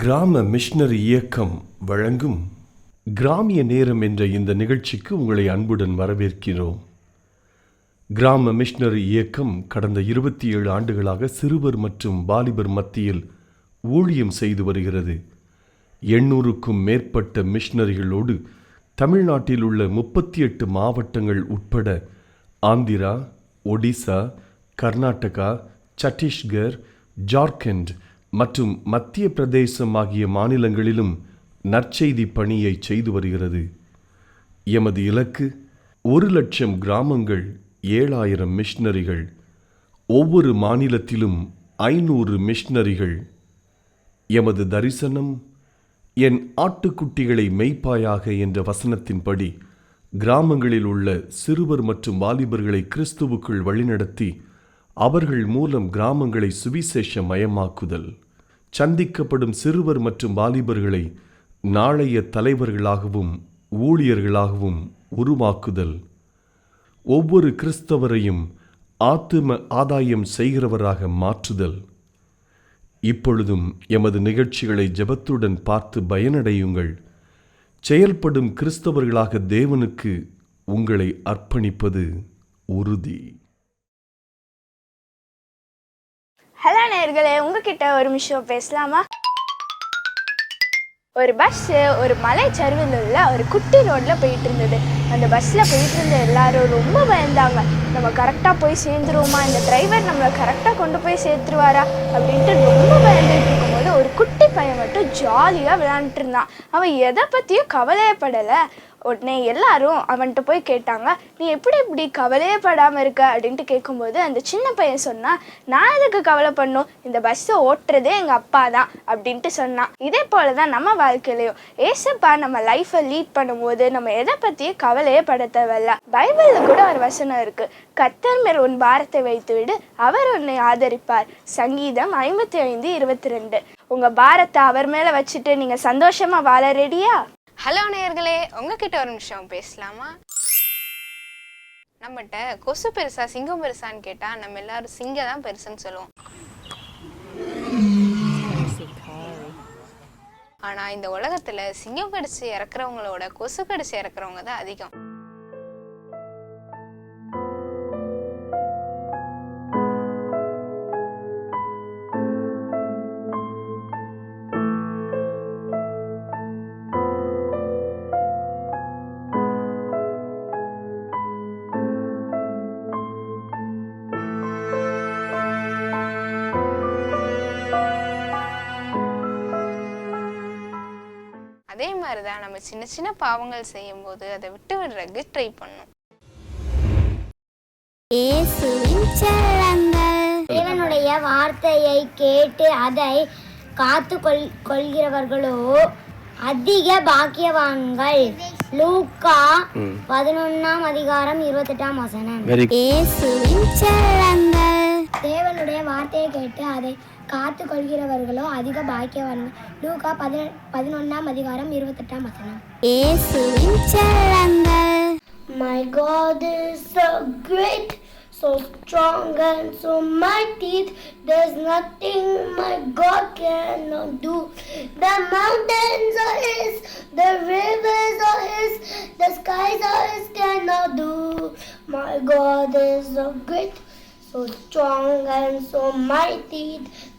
கிராம மிஷனரி இயக்கம் வழங்கும் கிராமிய நேரம் என்ற இந்த நிகழ்ச்சிக்கு உங்களை அன்புடன் வரவேற்கிறோம். கிராம மிஷனரி இயக்கம் கடந்த 27 ஆண்டுகளாக சிறுவர் மற்றும் வாலிபர் மத்தியில் ஊழியம் செய்து வருகிறது. 800க்கும் மேற்பட்ட மிஷனரிகளோடு தமிழ்நாட்டில் உள்ள 38 மாவட்டங்கள் உட்பட ஆந்திரா, ஒடிசா, கர்நாடகா, சத்தீஸ்கர், ஜார்க்கண்ட் மற்றும் மத்திய பிரதேசம் ஆகிய மாநிலங்களிலும் நற்செய்தி பணியை செய்து வருகிறது. எமது இலக்கு 1,00,000 கிராமங்கள், 7,000 மிஷனரிகள், ஒவ்வொரு மாநிலத்திலும் 500 மிஷனரிகள். எமது தரிசனம் என் ஆட்டுக்குட்டிகளை மேய்ப்பாயாக என்ற வசனத்தின்படி கிராமங்களில் உள்ள சிறுவர் மற்றும் வாலிபர்களை கிறிஸ்துவுக்குள் வழிநடத்தி அவர்கள் மூலம் கிராமங்களை சுவிசேஷ மயமாக்குதல், சந்திக்கப்படும் சிறுவர் மற்றும் வாலிபர்களை நாளைய தலைவர்களாகவும் ஊழியர்களாகவும் உருவாக்குதல், ஒவ்வொரு கிறிஸ்தவரையும் ஆத்தும ஆதாயம் செய்கிறவராக மாற்றுதல். இப்பொழுதும் எமது நிகழ்ச்சிகளை ஜெபத்துடன் பார்த்து பயனடையுங்கள். செயல்படும் கிறிஸ்தவர்களாக தேவனுக்கு உங்களை அர்ப்பணிப்பது உறுதி. ஹலோ நேயர்களே, உங்ககிட்ட ஒரு விஷயம் பேசலாமா? ஒரு பஸ்ஸு ஒரு மலை சரிவில் உள்ள ஒரு குட்டி ரோட்டில் போயிட்டு இருந்தது. அந்த பஸ்ஸில் போயிட்டு இருந்த எல்லாரும் ரொம்ப பயந்தாங்க. நம்ம கரெக்டாக போய் சேர்ந்துருவோமா, இந்த டிரைவர் நம்மளை கரெக்டாக கொண்டு போய் சேர்த்துருவாரா அப்படின்ட்டு ரொம்ப பயந்துட்டு இருக்கும்போது ஒரு குட்டி பையன் மட்டும் ஜாலியாக விளையாண்டுட்டு இருந்தான். அவன் எதை பற்றியும் கவலையப்படலை. உடனே எல்லாரும் அவன்கிட்ட போய் கேட்டாங்க, நீ எப்படி இப்படி கவலையே படாமல் இருக்க அப்படின்ட்டு கேட்கும்போது அந்த சின்ன பையன் சொன்னான், நான் எதுக்கு கவலை பண்ணும், இந்த பஸ்ஸை ஓட்டுறதே எங்கள் அப்பா தான் அப்படின்ட்டு சொன்னான். இதே போல தான் நம்ம வாழ்க்கையிலையும் ஏசப்பா நம்ம லைஃப்பை லீட் பண்ணும்போது நம்ம எதை பற்றியும் கவலையே பட தேவையில்ல. பைபிளில் கூட ஒரு வசனம் இருக்கு, கர்த்தர் மேல் உன் பாரத்தை வைத்து விடு, அவர் உன்னை ஆதரிப்பார். சங்கீதம் 55:22. உங்கள் பாரத்தை அவர் மேலே வச்சுட்டு நீங்கள் சந்தோஷமாக வாழ ரெடியா? ஹலோ நேயர்களே, உங்ககிட்ட ஒரு நிமிஷம் பேசலாமா? நம்மகிட்ட கொசு பெருசா சிங்கம் பெருசான்னு கேட்டா நம்ம எல்லாரும் சிங்கம் தான் பெருசுன்னு சொல்லுவோம். ஆனா இந்த உலகத்துல சிங்கம் கடிச்சு இறக்குறவங்களோட கொசு கடிச்சு இறக்குறவங்க தான் அதிகம். அதே மாதிரிதான் நம்ம சின்ன சின்ன பாவங்கள் செய்யும் போது அதை விட்டு விடுறதுக்கு ட்ரை பண்ணும். தேவனுடைய வார்த்தையை கேட்டு அதை காத்து கொள்கிறவர்களோ அதிக பாக்கியவான்கள். லூக்கா 11:28. தேவனுடைய வார்த்தையை கேட்டு அதை காத்து கொள்கிறவர்களோ அதிக பாக்கியவான்கள். லூக்கா 11:28. My God is so great, so strong and so mighty, there's nothing my God cannot do. The mountains are His, the rivers are His, the skies are His, cannot do. My God is so great, so strong and so mighty,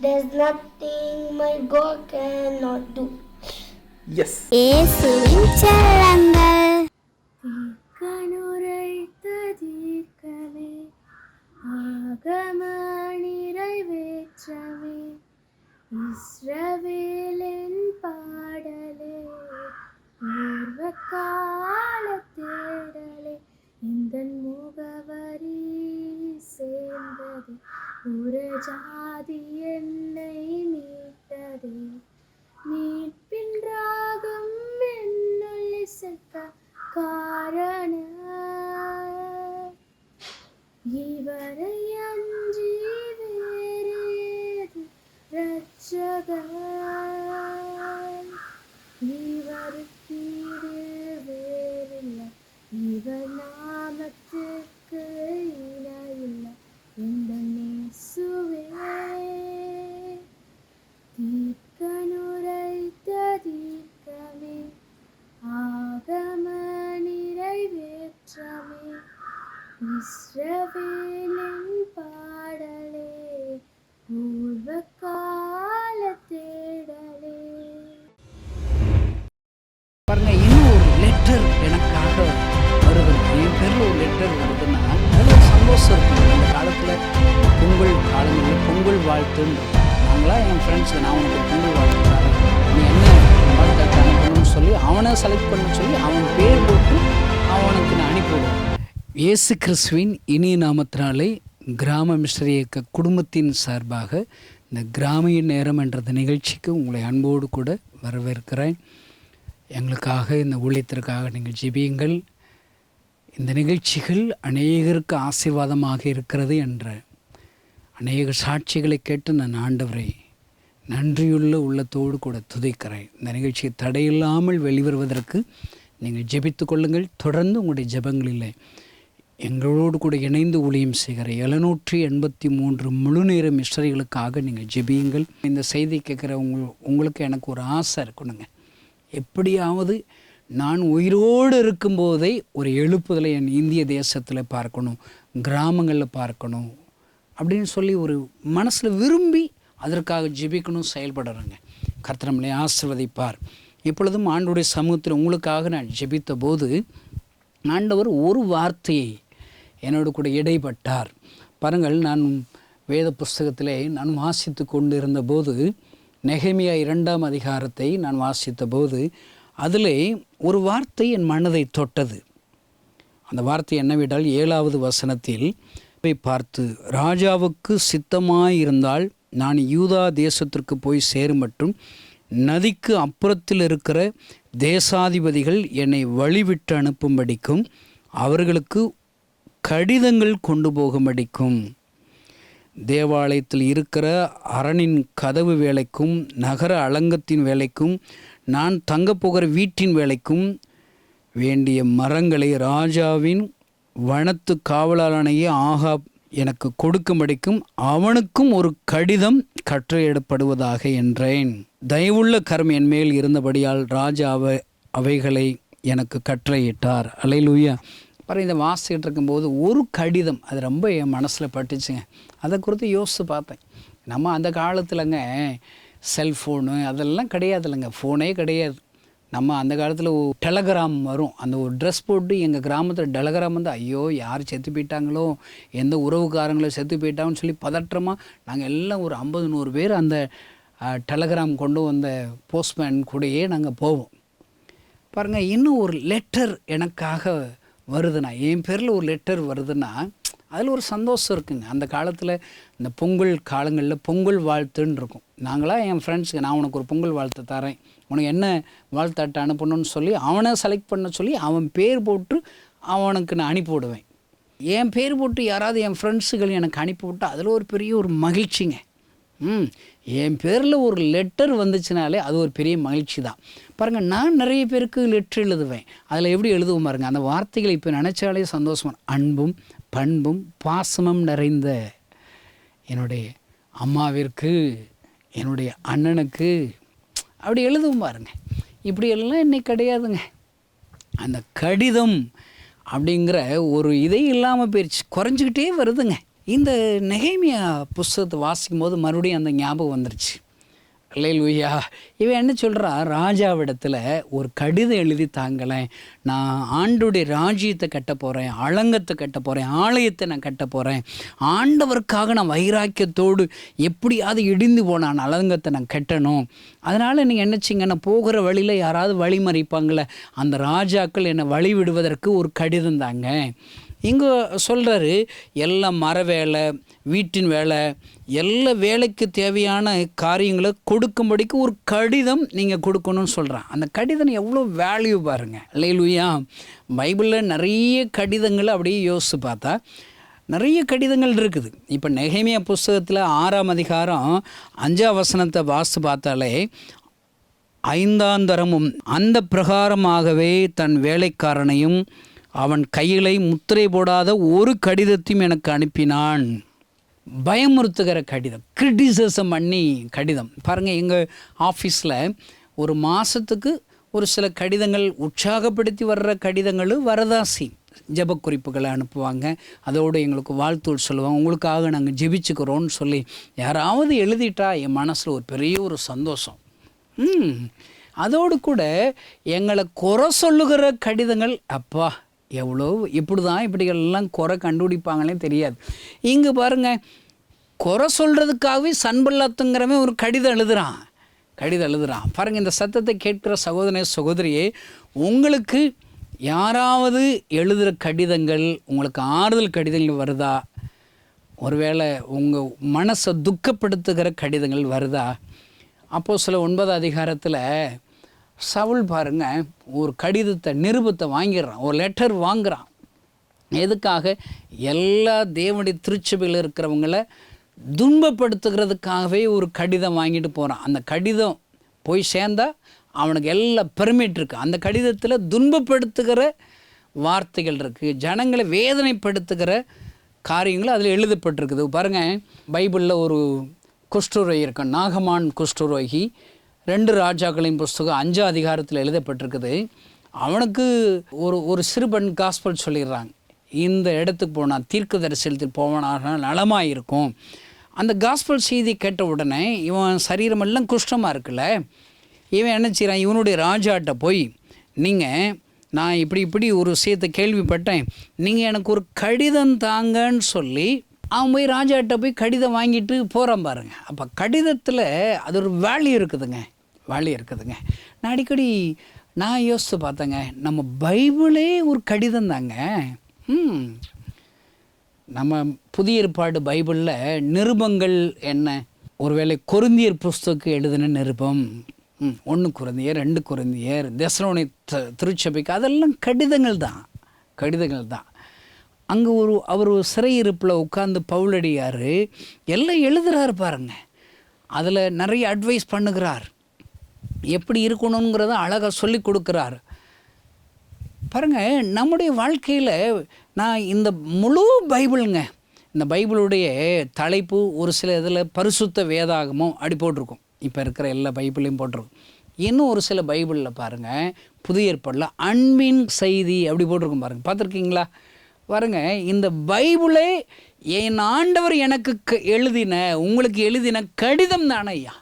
there's nothing my God cannot do. Yes. தீர்க்கவே ஆகம நிறைவேற்றவே இஸ்ரவேலின் பாடலே பூர்வகால தேடலே இந்த முகவரி சேர்ந்தது ஒரு ஜாதி என்னை மீட்டதே மீட்பின் ராகம் என்னுள் இசைக்க காரண இவரை அன்றி வேறேது ரட்சகர், இவருக்கு வேறில்லை, இவர் நாமத்துக்கு இணையில்லை, இந்த நேசுவே தீர்க்கனுரை இஸ்ரவேலின் பாடலே பூர்வ கால தேடலே. பாருங்க, இன்னும் ஒரு லெட்டர் எனக்காக வருது. என் பேரில் ஒரு லெட்டர் வருதுன்னா அதில் ஒரு சந்தோஷம் இருக்குங்க. அந்த காலத்தில் பொங்கல் காலங்களில் பொங்கல் வாழ்த்துன்னு நாங்களாம் என் ஃப்ரெண்ட்ஸுக்கு நான் உனக்கு பொங்கல் வாழ்த்து தரேன், நீ என்ன வாழ்த்து அனுப்பணும்னு சொல்லி அவனை செலக்ட் பண்ண சொல்லி அவன் பேர் போட்டு அவனுக்கு நான் அனுப்பிவிடுவேன். இயேசு கிறிஸ்துவின் இனிய நாமத்தினாலே கிராம மிஷனரி இயக்க குடும்பத்தின் சார்பாக இந்த கிராமிய நேரம் என்ற நிகழ்ச்சிக்கு உங்களை அன்போடு கூட வரவேற்கிறேன். எங்களுக்காக இந்த ஊழியத்திற்காக நீங்கள் ஜெபியுங்கள். இந்த நிகழ்ச்சிகள் அநேகருக்கு ஆசீர்வாதமாக இருக்கிறது என்ற அநேக சாட்சிகளை கேட்டு நான் ஆண்டவரை நன்றியுள்ள உள்ளத்தோடு கூட துதிக்கிறேன். இந்த நிகழ்ச்சியை தடையில்லாமல் வெளிவருவதற்கு நீங்கள் ஜெபித்து கொள்ளுங்கள். தொடர்ந்து உங்களுடைய ஜெபங்களில் எங்களோடு கூட இணைந்து ஊழியம் செய்கிற 783 முழுநேர மிஷனரிகளுக்காக நீங்கள் ஜெபியுங்கள். இந்த செய்தி கேட்குற உங்களுக்கு எனக்கு ஒரு ஆசை இருக்கணுங்க. எப்படியாவது நான் உயிரோடு இருக்கும்போதே ஒரு எழுப்புதலை என் இந்திய தேசத்தில் பார்க்கணும், கிராமங்களில் பார்க்கணும் அப்படின்னு சொல்லி ஒரு மனசில் விரும்பி அதற்காக ஜெபிக்கணும், செயல்படுறேங்க. கர்த்தர் நம்மளை ஆசீர்வதிப்பார். எப்பொழுதும் ஆண்டவருடைய சமூகத்தில் உங்களுக்காக நான் ஜெபித்த போது ஆண்டவர் ஒரு வார்த்தையை என்னோடு கூட இடைப்பட்டார். பாருங்கள், நான் வேத புஸ்தகத்திலே நான் வாசித்து கொண்டு இருந்தபோது நெகேமியா 2ஆம் அதிகாரத்தை நான் வாசித்த போது அதிலே ஒரு வார்த்தை என் மனதை தொட்டது. அந்த வார்த்தை என்னவென்றால் 7வது வசனத்தில் பார்த்து, ராஜாவுக்கு சித்தமாயிருந்தால் நான் யூதா தேசத்திற்கு போய் சேரும் மற்றும் நதிக்கு அப்புறத்தில் இருக்கிற தேசாதிபதிகள் என்னை வழிவிட்டு அனுப்பும்படிக்கும் அவர்களுக்கு கடிதங்கள் கொண்டு போகும்படிக்கும் தேவாலயத்தில் இருக்கிற அரணின் கதவு வேலைக்கும் நகர அலங்கத்தின் வேலைக்கும் நான் தங்கப்போகிற வீட்டின் வேலைக்கும் வேண்டிய மரங்களை ராஜாவின் வனத்து காவலாளனையே ஆகாப் எனக்கு கொடுக்கும்படிக்கும் அவனுக்கும் ஒரு கடிதம் கட்டளையிடப்படுவதாக என்றேன். தயவுள்ள கரம் என் மேல் இருந்தபடியால் ராஜா அவைகளை எனக்கு கட்டளையிட்டார். அல்லேலூயா. அப்புறம் இதை வாசிக்கிட்டு இருக்கும்போது ஒரு கடிதம் அது ரொம்ப என் மனசில் பட்டுச்சுங்க. அதை குறித்து யோசித்து பார்த்தேன். நம்ம அந்த காலத்தில்ங்க செல்ஃபோனு அதெல்லாம் கிடையாது இல்லைங்க, ஃபோனே கிடையாது. நம்ம அந்த காலத்தில் டெலகிராம் வரும், அந்த ஒரு ட்ரெஸ் போட்டு எங்கள் கிராமத்தில் டெலகிராம் வந்து ஐயோ யார் செத்து போயிட்டாங்களோ, எந்த உறவுக்காரங்களோ செத்து போயிட்டாங்கன்னு சொல்லி பதற்றமாக நாங்கள் எல்லாம் ஒரு 50-100 பேர் அந்த டெலகிராம் கொண்டு வந்த போஸ்ட்மேன் கூடயே நாங்கள் போவோம். பாருங்கள், இன்னும் ஒரு லெட்டர் எனக்காக வருதுன்னா, என் பேரில் ஒரு லெட்டர் வருதுன்னா அதில் ஒரு சந்தோஷம் இருக்குங்க. அந்த காலத்தில் இந்த பொங்கல் காலங்களில் பொங்கல் வாழ்த்துன்னு இருக்கும். நாங்களாம் என் ஃப்ரெண்ட்ஸுக்கு நான் உனக்கு ஒரு பொங்கல் வாழ்த்து தரேன், உனக்கு என்ன வாழ்த்து அட்டை அனுப்பணும்னு சொல்லி அவனை செலக்ட் பண்ண சொல்லி அவன் பேர் போட்டு அவனுக்கு நான் அனுப்பி விடுவேன். என் பேர் போட்டு யாராவது என் ஃப்ரெண்ட்ஸுகள் எனக்கு அனுப்பி விட்டால் அதில் ஒரு பெரிய ஒரு மகிழ்ச்சிங்க. என் பேரில் ஒரு லெட்டர் வந்துச்சுனாலே அது ஒரு பெரிய மகிழ்ச்சி தான். பாருங்கள், நான் நிறைய பேருக்கு லெட்டர் எழுதுவேன். அதில் எப்படி எழுதுவோம் பாருங்க, அந்த வார்த்தைகளை இப்போ நினச்சாலே சந்தோஷமாக, அன்பும் பண்பும் பாசமும் நிறைந்த என்னுடைய அம்மாவிற்கு, என்னுடைய அண்ணனுக்கு, அப்படி எழுதுவோம் பாருங்க. இப்படியெல்லாம் இன்னைக்கு கிடையாதுங்க. அந்த கடிதம் அப்படிங்கிற ஒரு இதே இல்லாமல் போயிடுச்சு, குறைஞ்சிக்கிட்டே வருதுங்க. இந்த நெகேமியா புஸ்தகத்தை வாசிக்கும் போது மறுபடியும் அந்த ஞாபகம் வந்துருச்சு. அல்லேலூயா. இவன் என்ன சொல்கிறா, ராஜாவிடத்தில் ஒரு கடிதம் எழுதி தாங்களேன், நான் ஆண்டோடைய ராஜ்யத்தை கட்ட போகிறேன், அலங்கத்தை கட்ட போகிறேன், ஆலயத்தை நான் கட்ட போகிறேன், ஆண்டவருக்காக நான் வைராக்கியத்தோடு எப்படியாவது இடிந்து போனான் அலங்கத்தை நான் கட்டணும். அதனால் நீங்கள் என்னச்சிங்கன்னா போகிற வழியில் யாராவது வழிமறிப்பாங்களே, அந்த ராஜாக்கள் என்னை வழி விடுவதற்கு ஒரு கடிதம் தாங்க. இங்கே சொல்கிறாரு, எல்லாம் மர வேலை, வீட்டின் வேலை, எல்லா வேலைக்கு தேவையான காரியங்களை கொடுக்கும்படிக்கு ஒரு கடிதம் நீங்கள் கொடுக்கணும்னு சொல்கிறான். அந்த கடிதம் எவ்வளோ வேல்யூ பாருங்கள். அல்லேலூயா. பைபிளில் நிறைய கடிதங்களை அப்படியே யோசித்து பார்த்தா நிறைய கடிதங்கள் இருக்குது. இப்போ நெகேமியா புஸ்தகத்தில் 6ஆம் அதிகாரம் 5ஆம் வசனத்தை வாசித்து பார்த்தாலே, 5ஆம் தரமும் அந்த பிரகாரமாகவே தன் வேலைக்காரனையும் அவன் கையிலை முத்திரை போடாத ஒரு கடிதத்தையும் எனக்கு அனுப்பினான். பயமுறுத்துகிற கடிதம், கிரிட்டிசிசம் பண்ணி கடிதம். பாருங்கள், எங்கள் ஆஃபீஸில் ஒரு மாதத்துக்கு ஒரு சில கடிதங்கள் உற்சாகப்படுத்தி வர்ற கடிதங்களும் வரதாசி. ஜெப குறிப்புகளை அனுப்புவாங்க. அதோடு எங்களுக்கு வாழ்த்துள் சொல்லுவாங்க, உங்களுக்காக நாங்கள் ஜெபிச்சுக்கிறோன்னு சொல்லி யாராவது எழுதிட்டா என் மனசில் ஒரு பெரிய ஒரு சந்தோஷம். அதோடு கூட எங்களை குறை சொல்லுகிற கடிதங்கள், அப்பா எவ்வளோ இப்படி தான் இப்படிகள்லாம் குறை கண்டுபிடிப்பாங்களே தெரியாது. இங்கே பாருங்கள், குறை சொல்கிறதுக்காகவே சன்பல்லாத்துங்கிறவன் ஒரு கடிதம் எழுதுகிறான் பாருங்கள். இந்த சத்தத்தை கேட்கிற சகோதரனே சகோதரியே, உங்களுக்கு யாராவது எழுதுகிற கடிதங்கள், உங்களுக்கு ஆறுதல் கடிதங்கள் வருதா? ஒருவேளை உங்கள் மனசை துக்கப்படுத்துகிற கடிதங்கள் வருதா? அப்போஸ்தலர் 9 அதிகாரத்தில் சவுல் பாருங்க, ஒரு கடிதத்தை நிருபத்தை வாங்கிடுறான், ஒரு லெட்டர் வாங்குகிறான். எதுக்காக? எல்லா தேவனுடைய திருச்சபையில் இருக்கிறவங்கள துன்பப்படுத்துகிறதுக்காகவே ஒரு கடிதம் வாங்கிட்டு போகிறான். அந்த கடிதம் போய் சேர்ந்தா அவனுக்கு எல்லா பெர்மிட் இருக்குது. அந்த கடிதத்தில் துன்பப்படுத்துகிற வார்த்தைகள் இருக்குது, ஜனங்களை வேதனைப்படுத்துகிற காரியங்கள் அதில் எழுதப்பட்டிருக்குது. பாருங்கள், பைபிளில் ஒரு குஷ்டரோகி இருக்கான், நாகமான் குஷ்டரோகி. 2 ராஜாக்களின் புஸ்தகம் 5 அதிகாரத்தில் எழுதப்பட்டிருக்குது. அவனுக்கு ஒரு சிறுபன் காஸ்பல் சொல்லிடுறாங்க, இந்த இடத்துக்கு போனால் தீர்க்க தரிசனத்தில் போவனாக நலமாக இருக்கும். அந்த காஸ்பல் செய்தி கேட்ட உடனே இவன் சரீரமெல்லாம் குஷ்டமாக இருக்குல்ல, இவன் என்ன செய்கிறான், இவனுடைய ராஜாட்ட போய், நீங்கள் நான் இப்படி ஒரு விஷயத்தை கேள்விப்பட்டேன், நீங்கள் எனக்கு ஒரு கடிதம் தாங்கன்னு சொல்லி அவன் போய் ராஜாட்ட போய் கடிதம் வாங்கிட்டு போகிறான் பாருங்க. அப்போ கடிதத்தில் அது ஒரு வேல்யூ இருக்குதுங்க. நான் அடிக்கடி யோசித்து பார்த்தேங்க, நம்ம பைபிளே ஒரு கடிதம் தாங்க. நம்ம புதிய ஏற்பாடு பைபிளில் நிருபங்கள் என்ன? ஒருவேளை கொரிந்தியர் புஸ்தகம் எழுதின நிருபம், 1 கொரிந்தியர், 2 கொரிந்தியர், தெசலோனிக்க திருச்சபைக்கு, அதெல்லாம் கடிதங்கள் தான். அங்கே அவர் சிறையிருப்பில் உட்கார்ந்து பவுலடியார் எல்லாம் எழுதுகிறார் பாருங்க. அதில் நிறைய அட்வைஸ் பண்ணுகிறார், எப்படி இருக்கணுங்கிறத அழகாக சொல்லி கொடுக்குறார் பாருங்கள். நம்முடைய வாழ்க்கையில் நான் இந்த முழு பைபிளுங்க, இந்த பைபிளுடைய தலைப்பு ஒரு சில இதில் பரிசுத்த வேதாகமும் அப்படி போட்டிருக்கும், இப்போ இருக்கிற எல்லா பைபிளையும் போட்டிருக்கும். இன்னும் ஒரு சில பைபிளில் பாருங்கள், புதிய ஏற்பாடில் அன்பின் செய்தி அப்படி போட்டிருக்கும் பாருங்கள், பார்த்துருக்கீங்களா? பாருங்க, இந்த பைபிளே என் ஆண்டவர் எனக்கு எழுதின, உங்களுக்கு எழுதின கடிதம் தானே ஐயா.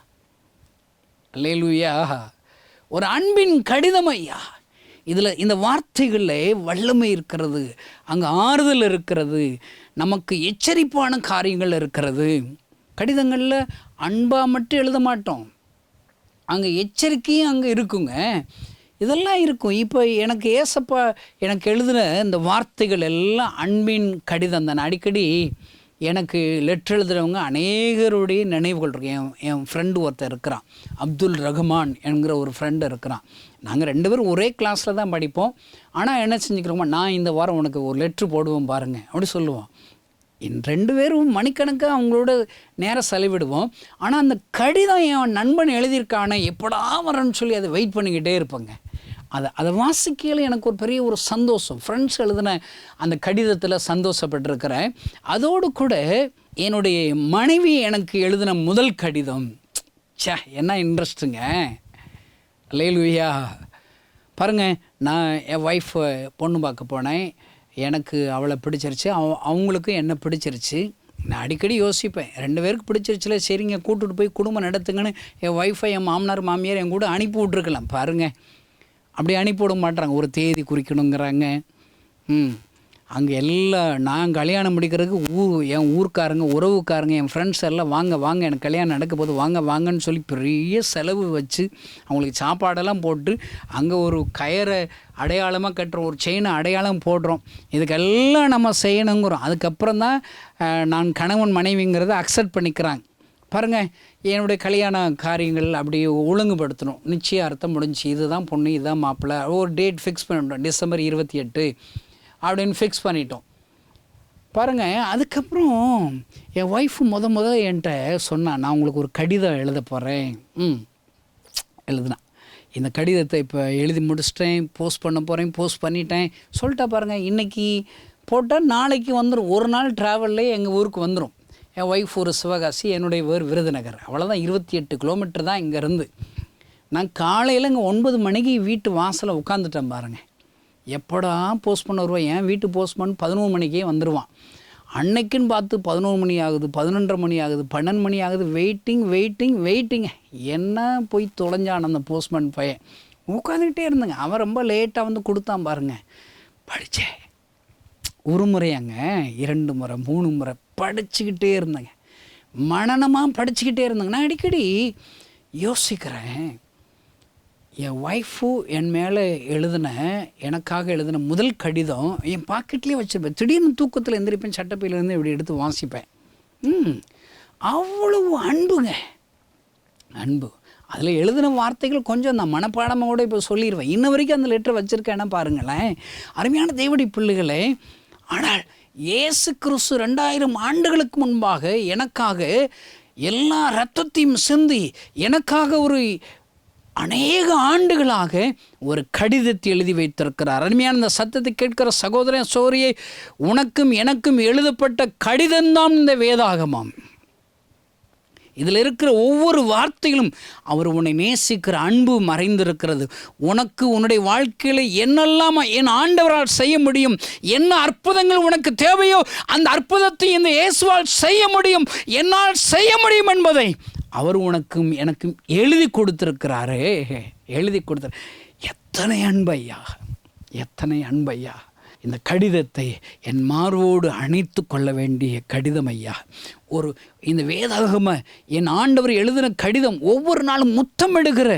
அல்லேலூயா, ஒரு அன்பின் கடிதம் ஐயா. இதில் இந்த வார்த்தைகளில் வல்லமை இருக்கிறது, அங்கே ஆறுதல் இருக்கிறது, நமக்கு எச்சரிப்பான காரியங்கள் இருக்கிறது. கடிதங்களில் அன்பாக மட்டும் எழுத மாட்டோம், அங்கே எச்சரிக்கையும் அங்கே இருக்குங்க, இதெல்லாம் இருக்கும். இப்போ எனக்கு ஏசப்பா எனக்கு எழுதின இந்த வார்த்தைகள் எல்லாம் அன்பின் கடிதம் தானே. அடிக்கடி எனக்கு லெட்டர் எழுதுகிறவங்க அநேகருடைய நினைவுகள் இருக்கு. என் ஃப்ரெண்டு ஒருத்தர் இருக்கிறான், அப்துல் ரஹ்மான் என்கிற ஒரு ஃப்ரெண்டு இருக்கிறான். நாங்கள் 2 பேரும் ஒரே கிளாஸில் தான் படிப்போம். ஆனால் என்ன செஞ்சுக்கிறோமா, நான் இந்த வாரம் உனக்கு ஒரு லெட்ரு போடுவோம் பாருங்கள் அப்படி சொல்லுவோம். 2 பேரும் மணிக்கணக்காக அவங்களோட நேரம் செலவிடுவோம். ஆனால் அந்த கடிதம் என் நண்பன் எழுதியிருக்கானே எப்படா வரேன்னு சொல்லி அதை வெயிட் பண்ணிக்கிட்டே இருப்பேங்க. அதை வாசிக்கையில் எனக்கு ஒரு பெரிய ஒரு சந்தோஷம். ஃப்ரெண்ட்ஸ் எழுதின அந்த கடிதத்தில் சந்தோஷப்பட்டிருக்கிறேன். அதோடு கூட என்னுடைய மனைவி எனக்கு எழுதின முதல் கடிதம், என்ன இன்ட்ரெஸ்ட்டுங்க. அல்லேலூயா. பாருங்கள், நான் என் ஒய்ஃப் பொண்ணு பார்க்க போனேன், எனக்கு அவளை பிடிச்சிருச்சு, அவங்களுக்கும் என்ன பிடிச்சிருச்சு. நான் அடிக்கடி யோசிப்பேன், 2 பேருக்கு பிடிச்சிருச்சுல, சரிங்க கூட்டுட்டு போய் குடும்பம் நடத்துங்கன்னு என் ஒய்ஃபை என் மாமனார் மாமியார் என் கூட அனுப்பி விட்ருக்கலாம். பாருங்கள், அப்படி அனுப்பிவிட மாட்டாங்க, ஒரு தேதி குறிக்கணுங்கிறாங்க. அங்கே எல்லாம் நான் கல்யாணம் முடிக்கிறதுக்கு என் ஊர்க்காரங்க, உறவுக்காரங்க, என் ஃப்ரெண்ட்ஸ் எல்லாம் வாங்க எனக்கு கல்யாணம் நடக்க போது வாங்கன்னு சொல்லி பெரிய செலவு வச்சு அவங்களுக்கு சாப்பாடெல்லாம் போட்டு அங்கே ஒரு கயரை அடையாளமாக கட்டுறோம், ஒரு செயினை அடையாளம் போடுறோம். இதுக்கெல்லாம் நம்ம செய்யணுங்கிறோம். அதுக்கப்புறம் தான் நான் கணவன் மனைவிங்கிறத அக்செப்ட் பண்ணிக்கிறாங்க. பாருங்கள், என்னுடைய கல்யாண காரியங்கள் அப்படி ஒழுங்குபடுத்தணும். நிச்சயார்த்தம் முடிஞ்சு, இதுதான் பொண்ணு இதுதான் மாப்பிள்ளை, ஒரு டேட் ஃபிக்ஸ் பண்ணிட்டோம், டிசம்பர் 28 அப்படின்னு ஃபிக்ஸ் பண்ணிட்டோம். பாருங்கள், அதுக்கப்புறம் என் ஒய்ஃபு முதல்ல என்கிட்ட சொன்னான், நான் உங்களுக்கு ஒரு கடிதம் எழுத போகிறேன். எழுதுனா, இந்த கடிதத்தை இப்போ எழுதி முடிச்சிட்டேன், போஸ்ட் பண்ண போகிறேன், போஸ்ட் பண்ணிட்டேன் சொல்லிட்டா. பாருங்கள், இன்றைக்கி போட்டால் நாளைக்கு வந்துடும், ஒரு நாள் ட்ராவல்லே எங்கள் ஊருக்கு வந்துடும். என் ஒய்ஃப் ஒரு சிவகாசி, என்னுடைய வேறு விருதுநகர், அவ்வளோதான் 28 கிலோமீட்டர் தான் இங்கேருந்து. நான் காலையில் இங்கே 9 மணிக்கு வீட்டு வாசலில் உட்காந்துட்டேன் பாருங்கள். எப்படா போஸ்ட்மேன் வருவான், என் வீட்டு போஸ்ட்மேன் 11 மணிக்கே வந்துடுவான். அன்னைக்குன்னு பார்த்து 11 மணி ஆகுது, 11:30 மணி ஆகுது, 12 மணி ஆகுது. வெயிட்டிங். என்ன போய் தொலைஞ்சான் அந்த போஸ்ட்மேன் பையன். உட்காந்துக்கிட்டே இருந்தேங்க. அவன் ரொம்ப லேட்டாக வந்து கொடுத்தான் பாருங்க. படித்தேன். ஒரு முறையாங்க, 2 முறை 3 முறை படிச்சுக்கிட்டே இருந்தேங்க. மனனமாக படிச்சுக்கிட்டே இருந்தேங்க. நான் அடிக்கடி யோசிக்கிறேன், என் ஒய்ஃபு என் மேலே எனக்காக எழுதின முதல் கடிதம் என் பாக்கெட்லேயே வச்சுருப்பேன். திடீர்னு தூக்கத்தில் எந்திரிப்பேன், சட்டப்பையிலேருந்து இப்படி எடுத்து வாசிப்பேன். அவ்வளவு அன்பு. அதில் எழுதின வார்த்தைகள் கொஞ்சம் நான் மனப்பாடமாக கூட இப்போ சொல்லிடுவேன். இன்ன வரைக்கும் அந்த லெட்டர் வச்சுருக்கேன்னா பாருங்களேன். அருமையான தேவனுடைய பிள்ளைகளே, ஆனால் இயேசு கிறிஸ்து 2000 ஆண்டுகளுக்கு முன்பாக எனக்காக எல்லா இரத்தத்தையும் சிந்தி எனக்காக ஒரு அநேக ஆண்டுகளாக ஒரு கடிதத்தை எழுதி வைத்திருக்கிறார். அருமையான இந்த சத்தத்தை கேட்கிற சகோதரன் சோரியை, உனக்கும் எனக்கும் எழுதப்பட்ட கடிதம்தான் இந்த வேதாகமம். இதில் இருக்கிற ஒவ்வொரு வார்த்தையிலும் அவர் உன்னை நேசிக்கிற அன்பு மறைந்திருக்கிறது. உனக்கு உன்னுடைய வாழ்க்கையில் என்னெல்லாம் என் ஆண்டவரால் செய்ய முடியும், என்ன அற்புதங்கள் உனக்கு தேவையோ அந்த அற்புதத்தை இந்த இயேசுவால் செய்ய முடியும், என்னால் செய்ய முடியும் என்பதை அவர் உனக்கும் எனக்கும் எழுதி கொடுத்திருக்கிறாரே. எத்தனை அன்பையா. இந்த கடிதத்தை என் மார்போடு அணைத்து கொள்ள வேண்டிய கடிதம் ஐயா. இந்த வேதாகம என் ஆண்டவர் எழுதின கடிதம், ஒவ்வொரு நாளும் முத்தமிடுகிற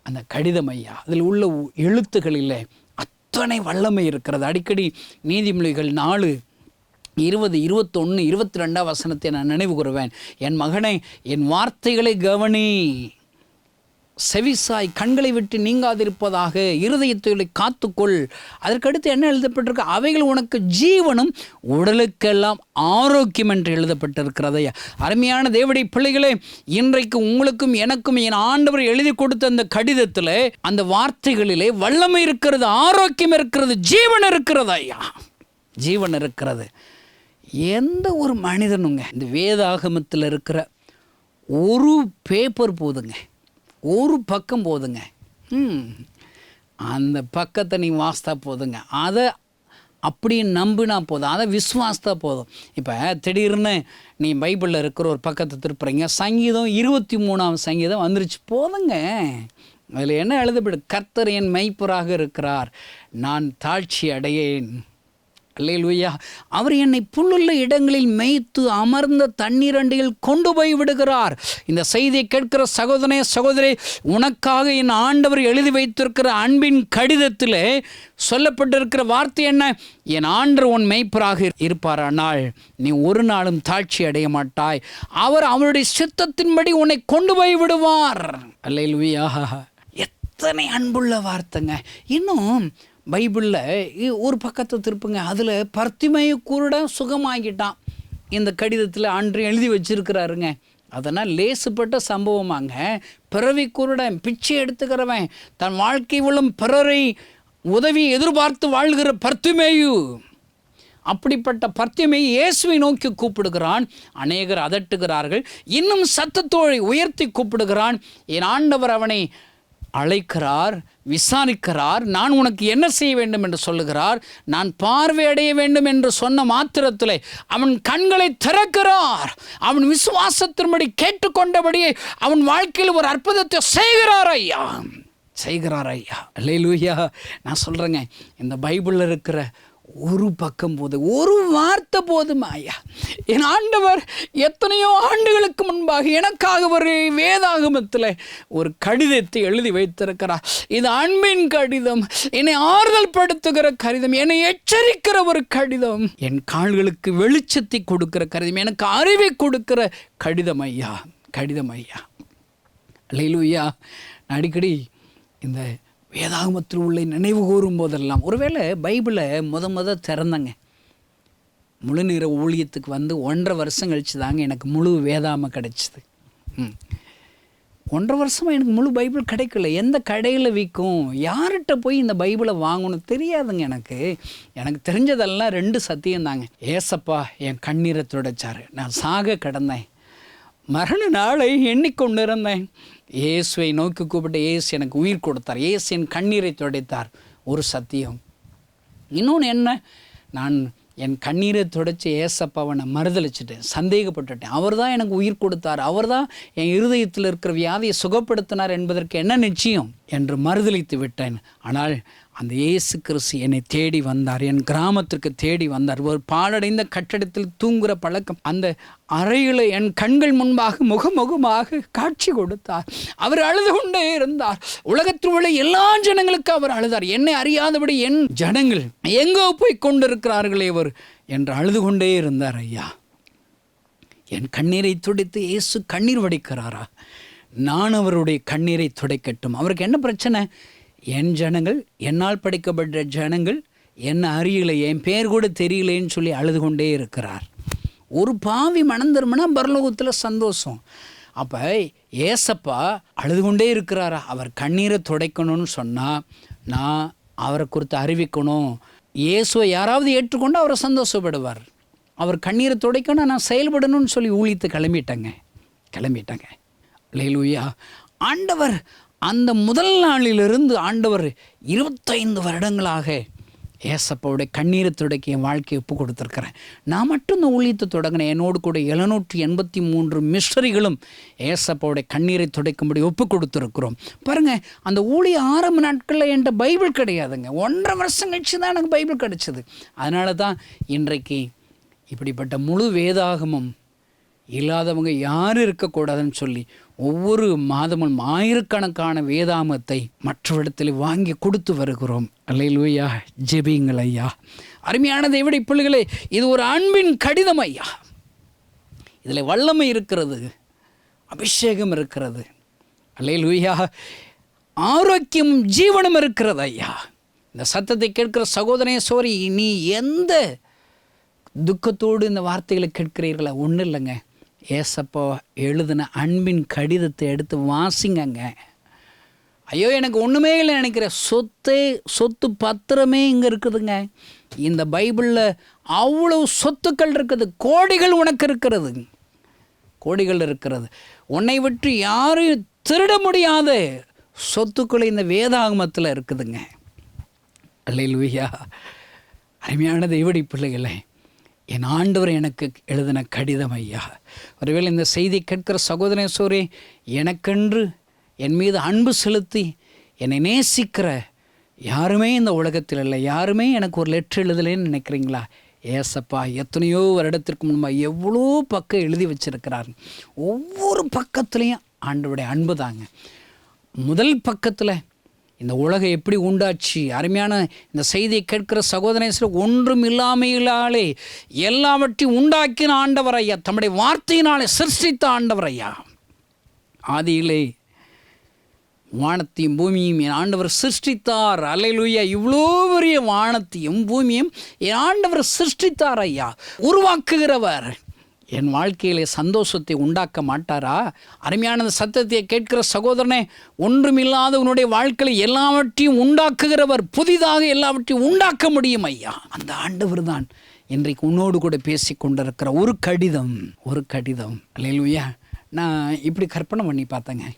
அந்த கடிதம் ஐயா. அதில் உள்ள எழுத்துக்களில் அத்தனை வல்லமை இருக்கிறது. அடிக்கடி நீதிமொழிகள் 4:20, 21, 22 வசனத்தை நான் நினைவு கூறுவேன். என் மகனே, என் வார்த்தைகளை கவனி, செவிசாய், கண்களை விட்டு நீங்காதிருப்பதாக, இருதயத்தை காத்துக்கொள். அதற்கடுத்து என்ன எழுதப்பட்டிருக்கு? அவைகள் உனக்கு ஜீவனும் உடலுக்கெல்லாம் ஆரோக்கியம் என்று எழுதப்பட்டிருக்கிறது. அருமையான தேவனுடைய பிள்ளைகளே, இன்றைக்கு உங்களுக்கும் எனக்கும் என் ஆண்டவர் எழுதி கொடுத்த அந்த கடிதத்தில், அந்த வார்த்தைகளிலே வல்லமை இருக்கிறது, ஆரோக்கியம் இருக்கிறது, ஜீவன் இருக்கிறது ஐயா. ஜீவன் இருக்கிறது. எந்த ஒரு மனிதனுங்க இந்த வேதாகமத்தில் இருக்கிற ஒரு பேப்பர் போதுங்க, ஒரு பக்கம் போதுங்க, அந்த பக்கத்தை நீ வாசித்தா போதுங்க, அதை அப்படி நம்பினா போதும், அதை விசுவாசித்தா போதும். இப்போ திடீர்னு நீ பைபிளில் இருக்கிற ஒரு பக்கத்தை திருப்புறீங்க, சங்கீதம் 23ஆம் சங்கீதம் வந்துருச்சு, போதுங்க. அதில் என்ன எழுதப்படு? கர்த்தர் என் மெய்ப்பராக இருக்கிறார், நான் தாழ்ச்சி அடையேன். அல்லேலூயா. அவர் என்னை புல்லுள்ள இடங்களில் மேய்த்து அமர்ந்த தண்ணீரண்டியில் கொண்டு போய் விடுகிறார். இந்த செய்தியை கேட்கிற சகோதரே, உனக்காக என் ஆண்டவர் எழுதி வைத்திருக்கிற அன்பின் கடிதத்தில் சொல்லப்பட்டிருக்கிற வார்த்தை என்ன? என் ஆண்டவர் உன் மெய்ப்பராக இருப்பாரானால் நீ ஒரு நாளும் தாழ்ச்சி அடைய மாட்டாய். அவர் அவருடைய சித்தத்தின்படி உன்னை கொண்டு போய் விடுவார். அல்லேலூயா. எத்தனை அன்புள்ள வார்த்தைங்க. இன்னும் பைபிளில் ஒரு பக்கத்தை திருப்புங்க, அதில் பர்த்திமேயு குருடன் சுகமாகிட்டான். இந்த கடிதத்தில் ஆண்டு எழுதி வச்சிருக்கிறாருங்க. அதனால் லேசுப்பட்ட சம்பவமாங்க. பிறவி குருடன், பிச்சை எடுத்துக்கிறவன், தன் வாழ்க்கை உள்ளம் பிறரை உதவி எதிர்பார்த்து வாழ்கிற பர்த்திமேயு, அப்படிப்பட்ட பர்த்திமேயு இயேசுவை நோக்கி கூப்பிடுகிறான். அநேகர் அதட்டுகிறார்கள். இன்னும் சத்தத்தோடு உயர்த்தி கூப்பிடுகிறான். என் ஆண்டவர் அவனை அழைக்கிறார், விசாரிக்கிறார். நான் உனக்கு என்ன செய்ய வேண்டும் என்று சொல்லுகிறார். நான் பார்வையடைய வேண்டும் என்று சொன்ன மாத்திரத்தில் அவன் கண்களை திறக்கிறார். அவன் விசுவாசத்தின்படி கேட்டுக்கொண்டபடியே அவன் வாழ்க்கையில் ஒரு அற்புதத்தை செய்கிறார் ஐயா. அல்லேலூயா. நான் சொல்கிறேங்க, இந்த பைபிளில் இருக்கிற ஒரு பக்கம் போது, ஒரு வார்த்தை போதுமா ஐயா. என் ஆண்டவர் எத்தனையோ ஆண்டுகளுக்கு முன்பாக எனக்காக ஒரு வேதாகமத்தில் ஒரு கடிதத்தை எழுதி வைத்திருக்கிறார். இது அன்பின் கடிதம், என்னை ஆறுதல் படுத்துகிற கடிதம், என்னை எச்சரிக்கிற ஒரு கடிதம், என் கால்களுக்கு வெளிச்சத்தை கொடுக்கிற கடிதம், எனக்கு அறிவை கொடுக்கிற கடிதம் ஐயா. அல்லேலூயா. அடிக்கடி இந்த வேதாகமத்தில் உள்ள நினைவு கூறும் போதெல்லாம், ஒருவேளை பைபிளை முத திறந்தங்க, முழு நேர ஊழியத்துக்கு வந்து 1.5 வருஷம் கழிச்சு தாங்க எனக்கு முழு வேதாகமம் கிடைச்சிது. 1.5 வருஷமாக எனக்கு முழு பைபிள் கிடைக்கல. எந்த கடையில் விற்கும், யார்கிட்ட போய் இந்த பைபிளை வாங்கணும் தெரியாதுங்க. எனக்கு தெரிஞ்சதெல்லாம் 2 சத்தியம் தாங்க. ஏசப்பா என் கண்ணீரை துடைச்சார், நான் சாக கிடந்தேன், மரண நாளை எண்ணிக்கொண்டு இருந்தேன், இயேசுவை நோக்கி கூப்பிட்டு இயேசு எனக்கு உயிர் கொடுத்தார், இயேசு என் கண்ணீரை துடைத்தார். ஒரு சத்தியம். இன்னொன்று என்ன, நான் என் கண்ணீரை தொடச்சி ஏசப்பாவை நான் மறுதளிச்சிட்டேன், சந்தேகப்பட்டுட்டேன். அவர் தான் எனக்கு உயிர் கொடுத்தார், அவர் தான் என் இருதயத்தில் இருக்கிற வியாதியை சுகப்படுத்தினார் என்பதற்கு என்ன நிச்சயம் என்று மறுதளித்து விட்டேன். ஆனால் அந்த இயேசு கிறிஸ்து என்னை தேடி வந்தார், என் கிராமத்திற்கு தேடி வந்தார். ஒரு பாழடைந்த கட்டடத்தில் தூங்குகிற பழக்கம், அந்த அறையில் என் கண்கள் முன்பாக முகமுகமாக காட்சி கொடுத்தார். அவர் அழுது கொண்டே இருந்தார். உலகத்தில் உள்ள எல்லா ஜனங்களுக்கு அவர் அழுதார். என்னை அறியாதபடி என் ஜனங்கள் எங்கோ போய் கொண்டிருக்கிறார்களே அவர் என்று அழுது கொண்டே இருந்தார். ஐயா, என் கண்ணீரை துடைத்து இயேசு கண்ணீர் வடிக்கிறாரா? நான் அவருடைய கண்ணீரை துடைக்கட்டும். அவருக்கு என்ன பிரச்சனை? என் ஜனங்கள், என்னால் படைக்கப்பட்ட ஜனங்கள் என்ன அறியலை, என் பேர் கூட தெரியலேன்னு சொல்லி அழுது கொண்டே இருக்கிறார். ஒரு பாவி மனம் திரும்பினா பரலோகத்தில் சந்தோஷம். அப்போ ஏசப்பா அழுது கொண்டே இருக்கிறாரா? அவர் கண்ணீரை துடைக்கணும்னு சொன்னால் நான் அவரை குறித்து அறிவிக்கணும். இயேசுவை யாராவது ஏற்றுக்கொண்டு அவரை சந்தோஷப்படுவார். அவர் கண்ணீரை துடைக்கணும், நான் செயல்படணும்னு சொல்லி ஊழித்து கிளம்பிட்டாங்க. அல்லேலூயா. ஆண்டவர் அந்த முதல் நாளிலிருந்து ஆண்டவர் 25 வருடங்களாக ஏசப்பாவுடைய கண்ணீரை துடைக்க என் வாழ்க்கையை ஒப்பு கொடுத்துருக்கிறேன். நான் மட்டும் இந்த ஊழியத்தை தொடங்கினேன். என்னோடு கூட 783 மிஷனரிகளும் ஏசப்பாவுடைய கண்ணீரை துடைக்கும்படி ஒப்பு கொடுத்துருக்குறோம். பாருங்கள், அந்த ஊழிய ஆரம்ப நாட்களில் என்கிட்ட பைபிள் கிடையாதுங்க. 1.5 வருஷம் கழிச்சு தான் எனக்கு பைபிள் கிடச்சிது. அதனால தான் இன்றைக்கு இப்படிப்பட்ட முழு வேதாகமும் இல்லாதவங்க யாரும் இருக்கக்கூடாதுன்னு சொல்லி ஒவ்வொரு மாதமும் ஆயிரக்கணக்கான வேதாமத்தை மற்றவரிடத்தில் வாங்கி கொடுத்து வருகிறோம். அல்லேலூயா. ஜெபியுங்கள் ஐயா. அருமையான தேவனுடைய பிள்ளைகளே, இது ஒரு அன்பின் கடிதம் ஐயா. இதில் வல்லமை இருக்கிறது, அபிஷேகம் இருக்கிறது. அல்லேலூயா. ஆரோக்கியம் ஜீவனம் இருக்கிறது ஐயா. இந்த சத்தத்தை கேட்கிற சகோதரனே, சோரி, நீ எந்த துக்கத்தோடு இந்த வார்த்தைகளை கேட்கிறீர்களா? ஒன்றும் இல்லைங்க, ஏசப்பா எழுதின அன்பின் கடிதத்தை எடுத்து வாசிங்கங்க. ஐயோ, எனக்கு ஒன்றுமே இல்லை நினைக்கிற சொத்து பத்திரமே இங்கே இருக்குதுங்க. இந்த பைபிளில் அவ்வளோ சொத்துக்கள் இருக்குது, கோடிகள் உனக்கு இருக்கிறது, கோடிகள் இருக்கிறது. உன்னை விட்டு யாரும் திருட முடியாத சொத்துக்கள் இந்த வேதாகமத்தில் இருக்குதுங்க. அல்லேலூயா. அருமையான தேவனுடைய பிள்ளைகளே, என் ஆண்டவர் எனக்கு எழுதின கடிதம் ஐயா. ஒருவேளை இந்த செய்தி கேட்கிற சகோதரேஸ்வரே, எனக்கென்று என் மீது அன்பு செலுத்தி என்னை நேசிக்கிற யாருமே இந்த உலகத்தில் இல்லை, யாருமே எனக்கு ஒரு லெட்டர் எழுதலேன்னு நினைக்கிறீங்களா? ஏசப்பா எத்தனையோ வருடத்திற்கு முன்பாக எவ்வளோ பக்கம் எழுதி வச்சிருக்கிறார். ஒவ்வொரு பக்கத்துலேயும் ஆண்டவருடைய அன்பு தாங்க. முதல் பக்கத்தில் இந்த உலகம் எப்படி உண்டாச்சு, அருமையான இந்த செய்தியை கேட்கிற சகோதரேஸ்வரர், ஒன்றும் இல்லாமையிலாலே எல்லாவற்றையும் உண்டாக்கின ஆண்டவர் ஐயா, தம்முடைய வார்த்தையினாலே சிருஷ்டித்த ஆண்டவர் ஐயா. ஆதியிலே வானத்தையும் பூமியும் என் ஆண்டவர் சிருஷ்டித்தார். அல்லேலூயா. இவ்வளோ பெரிய வானத்தையும் பூமியும் என் ஆண்டவர் சிருஷ்டித்தார் ஐயா. உருவாக்குகிறவர் என் வாழ்க்கையிலே சந்தோஷத்தை உண்டாக்க மாட்டாரா? அருமையான சத்தத்தை கேட்கிற சகோதரனே, ஒன்றுமில்லாத உன்னுடைய வாழ்க்கையில் எல்லாவற்றையும் உண்டாக்குகிறவர், புதிதாக எல்லாவற்றையும் உண்டாக்க முடியும் ஐயா. அந்த ஆண்டவர் தான் இன்றைக்கு உன்னோடு கூட பேசி கொண்டிருக்கிற ஒரு கடிதம். அல்லேலூயா. நான் இப்படி கற்பனை பண்ணி பார்த்தேங்க,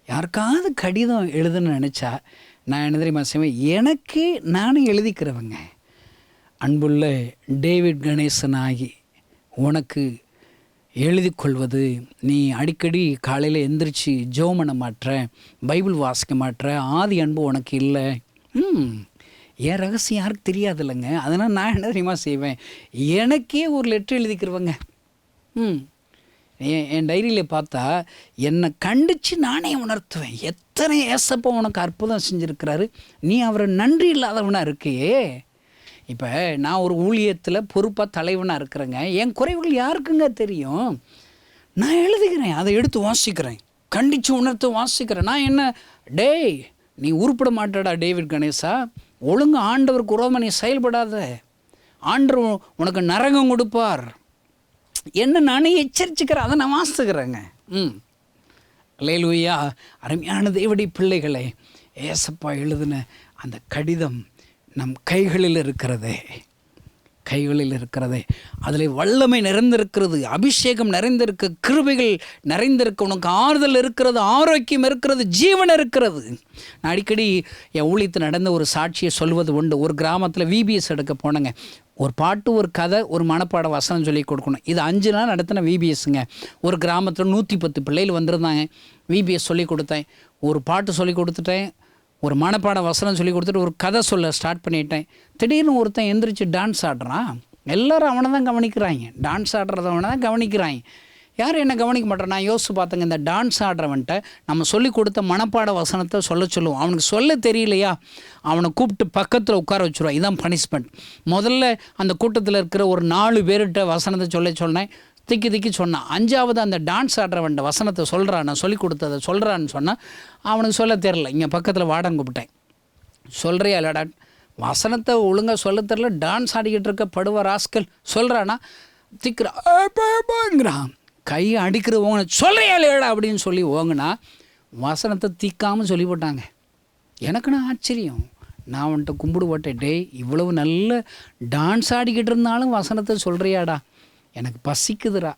யாருக்காவது கடிதம் எழுதுன்னு நினச்சா நான் என்ன தெரியுமா செய்வேன்? எனக்கு நானே எழுதிக்கிறவங்க. அன்புள்ள டேவிட் கணேசன் ஆகி உனக்கு எழுதி கொள்வது, நீ அடிக்கடி காலையில் எந்திரிச்சு ஜெபம் பண்ண மாட்ற, பைபிள் வாசிக்க மாட்ற, ஆதி அன்பு உனக்கு இல்லை. என் ரகசியம் யாருக்கு தெரியாது இல்லைங்க. அதனால் நான் என்ன தெரியுமா செய்வேன்? எனக்கே ஒரு லெட்டர் எழுதிக்கிறவங்க. என் டைரியில் பார்த்தா என்னை கண்டித்து நானே உணர்த்துவேன். எத்தனை ஏசப்பா உனக்கு அற்புதம் செஞ்சுருக்கிறாரு, நீ அவரை நன்றி இல்லாதவனாக இருக்கையே. இப்போ நான் ஒரு ஊழியத்தில் பொறுப்பாக தலைவனாக இருக்கிறேங்க. என் குறைவுகள் யாருக்குங்க தெரியும்? நான் எழுதுகிறேன், அதை எடுத்து வாசிக்கிறேன், கண்டித்து உணர்த்து வாசிக்கிறேன். நான் என்ன, டேய் நீ உருப்பட மாட்டாடா டேவிட் கணேசா, ஒழுங்கு ஆண்டவருக்கு உறவ நீ செயல்படாத, ஆண்டவர் உனக்கு நரகம் கொடுப்பார் என்ன நானே எச்சரிச்சுக்கிறேன். அதை நான் வாசிக்கிறேங்க. அல்லேலூயா. அருமையான தேவனுடைய பிள்ளைகளே, ஏசப்பா எழுதின அந்த கடிதம் நம் கைகளில் இருக்கிறதே. கைகளில் இருக்கிறதே. அதில் வல்லமை நிறைந்திருக்கிறது, அபிஷேகம் நிறைந்திருக்கு, கிருபைகள் நிறைந்திருக்கு, உனக்கு ஆறுதல் இருக்கிறது, ஆரோக்கியம் இருக்கிறது, ஜீவன் இருக்கிறது. நான் அடிக்கடி என் ஊழியத்தில் நடந்த ஒரு சாட்சியை சொல்வது உண்டு. ஒரு கிராமத்தில் விபிஎஸ் எடுக்க போனேங்க. ஒரு பாட்டு, ஒரு கதை, ஒரு மனப்பாட வசனம் சொல்லி கொடுக்கணும். இது 5 நாள் நடத்தின விபிஎஸ்ங்க. ஒரு கிராமத்தில் 110 பிள்ளைகள் வந்திருந்தாங்க. விபிஎஸ் சொல்லி கொடுத்தேன், ஒரு பாட்டு சொல்லி கொடுத்துட்டேன், ஒரு மனப்பாட வசனம் சொல்லி கொடுத்துட்டு ஒரு கதை சொல்ல ஸ்டார்ட் பண்ணிட்டேன். திடீர்னு ஒருத்தன் எந்திரிச்சு டான்ஸ் ஆடுறான். எல்லோரும் அவனை தான் கவனிக்கிறாங்க, டான்ஸ் ஆடுறத அவனை தான் கவனிக்கிறாங்க. யாரும் என்ன கவனிக்க மாட்டேன். நான் யோசிச்சு பார்த்தேங்க, இந்த டான்ஸ் ஆடுறவன்ட்ட நம்ம சொல்லி கொடுத்த மனப்பாட வசனத்தை சொல்லுவோம். அவனுக்கு சொல்ல தெரியலையா, அவனை கூப்பிட்டு பக்கத்தில் உட்கார வச்சுருவான். இதுதான் பனிஷ்மெண்ட். முதல்ல அந்த கூட்டத்தில் இருக்கிற ஒரு 4 பேர்கிட்ட வசனத்தை சொன்னேன். திக்கி சொன்னான். 5ஆவது அந்த டான்ஸ் ஆடுறவன்ட்ட வசனத்தை சொல்கிறான், நான் சொல்லி கொடுத்ததை சொல்கிறான்னு சொன்னால் அவனுக்கு சொல்ல தெரில. இங்கே பக்கத்தில் வாடன் கூப்பிட்டேன். சொல்கிறியா இல்லடா, வசனத்தை ஒழுங்காக சொல்ல தெரில, டான்ஸ் ஆடிக்கிட்டு இருக்க படுவ ராஸ்கல் சொல்கிறானா, திக்கிறான், கையை அடிக்கிற ஓங்கின, சொல்கிறியா இல்லையடா அப்படின்னு சொல்லி ஓங்குனா வசனத்தை திக்காமல் சொல்லி போட்டாங்க. எனக்குன்னு ஆச்சரியம். நான் அவன்கிட்ட கும்பிடு போட்டேன், டே இவ்வளவு நல்ல டான்ஸ் ஆடிக்கிட்டு இருந்தாலும் வசனத்தை சொல்கிறியாடா, எனக்கு பசிக்குதுடா,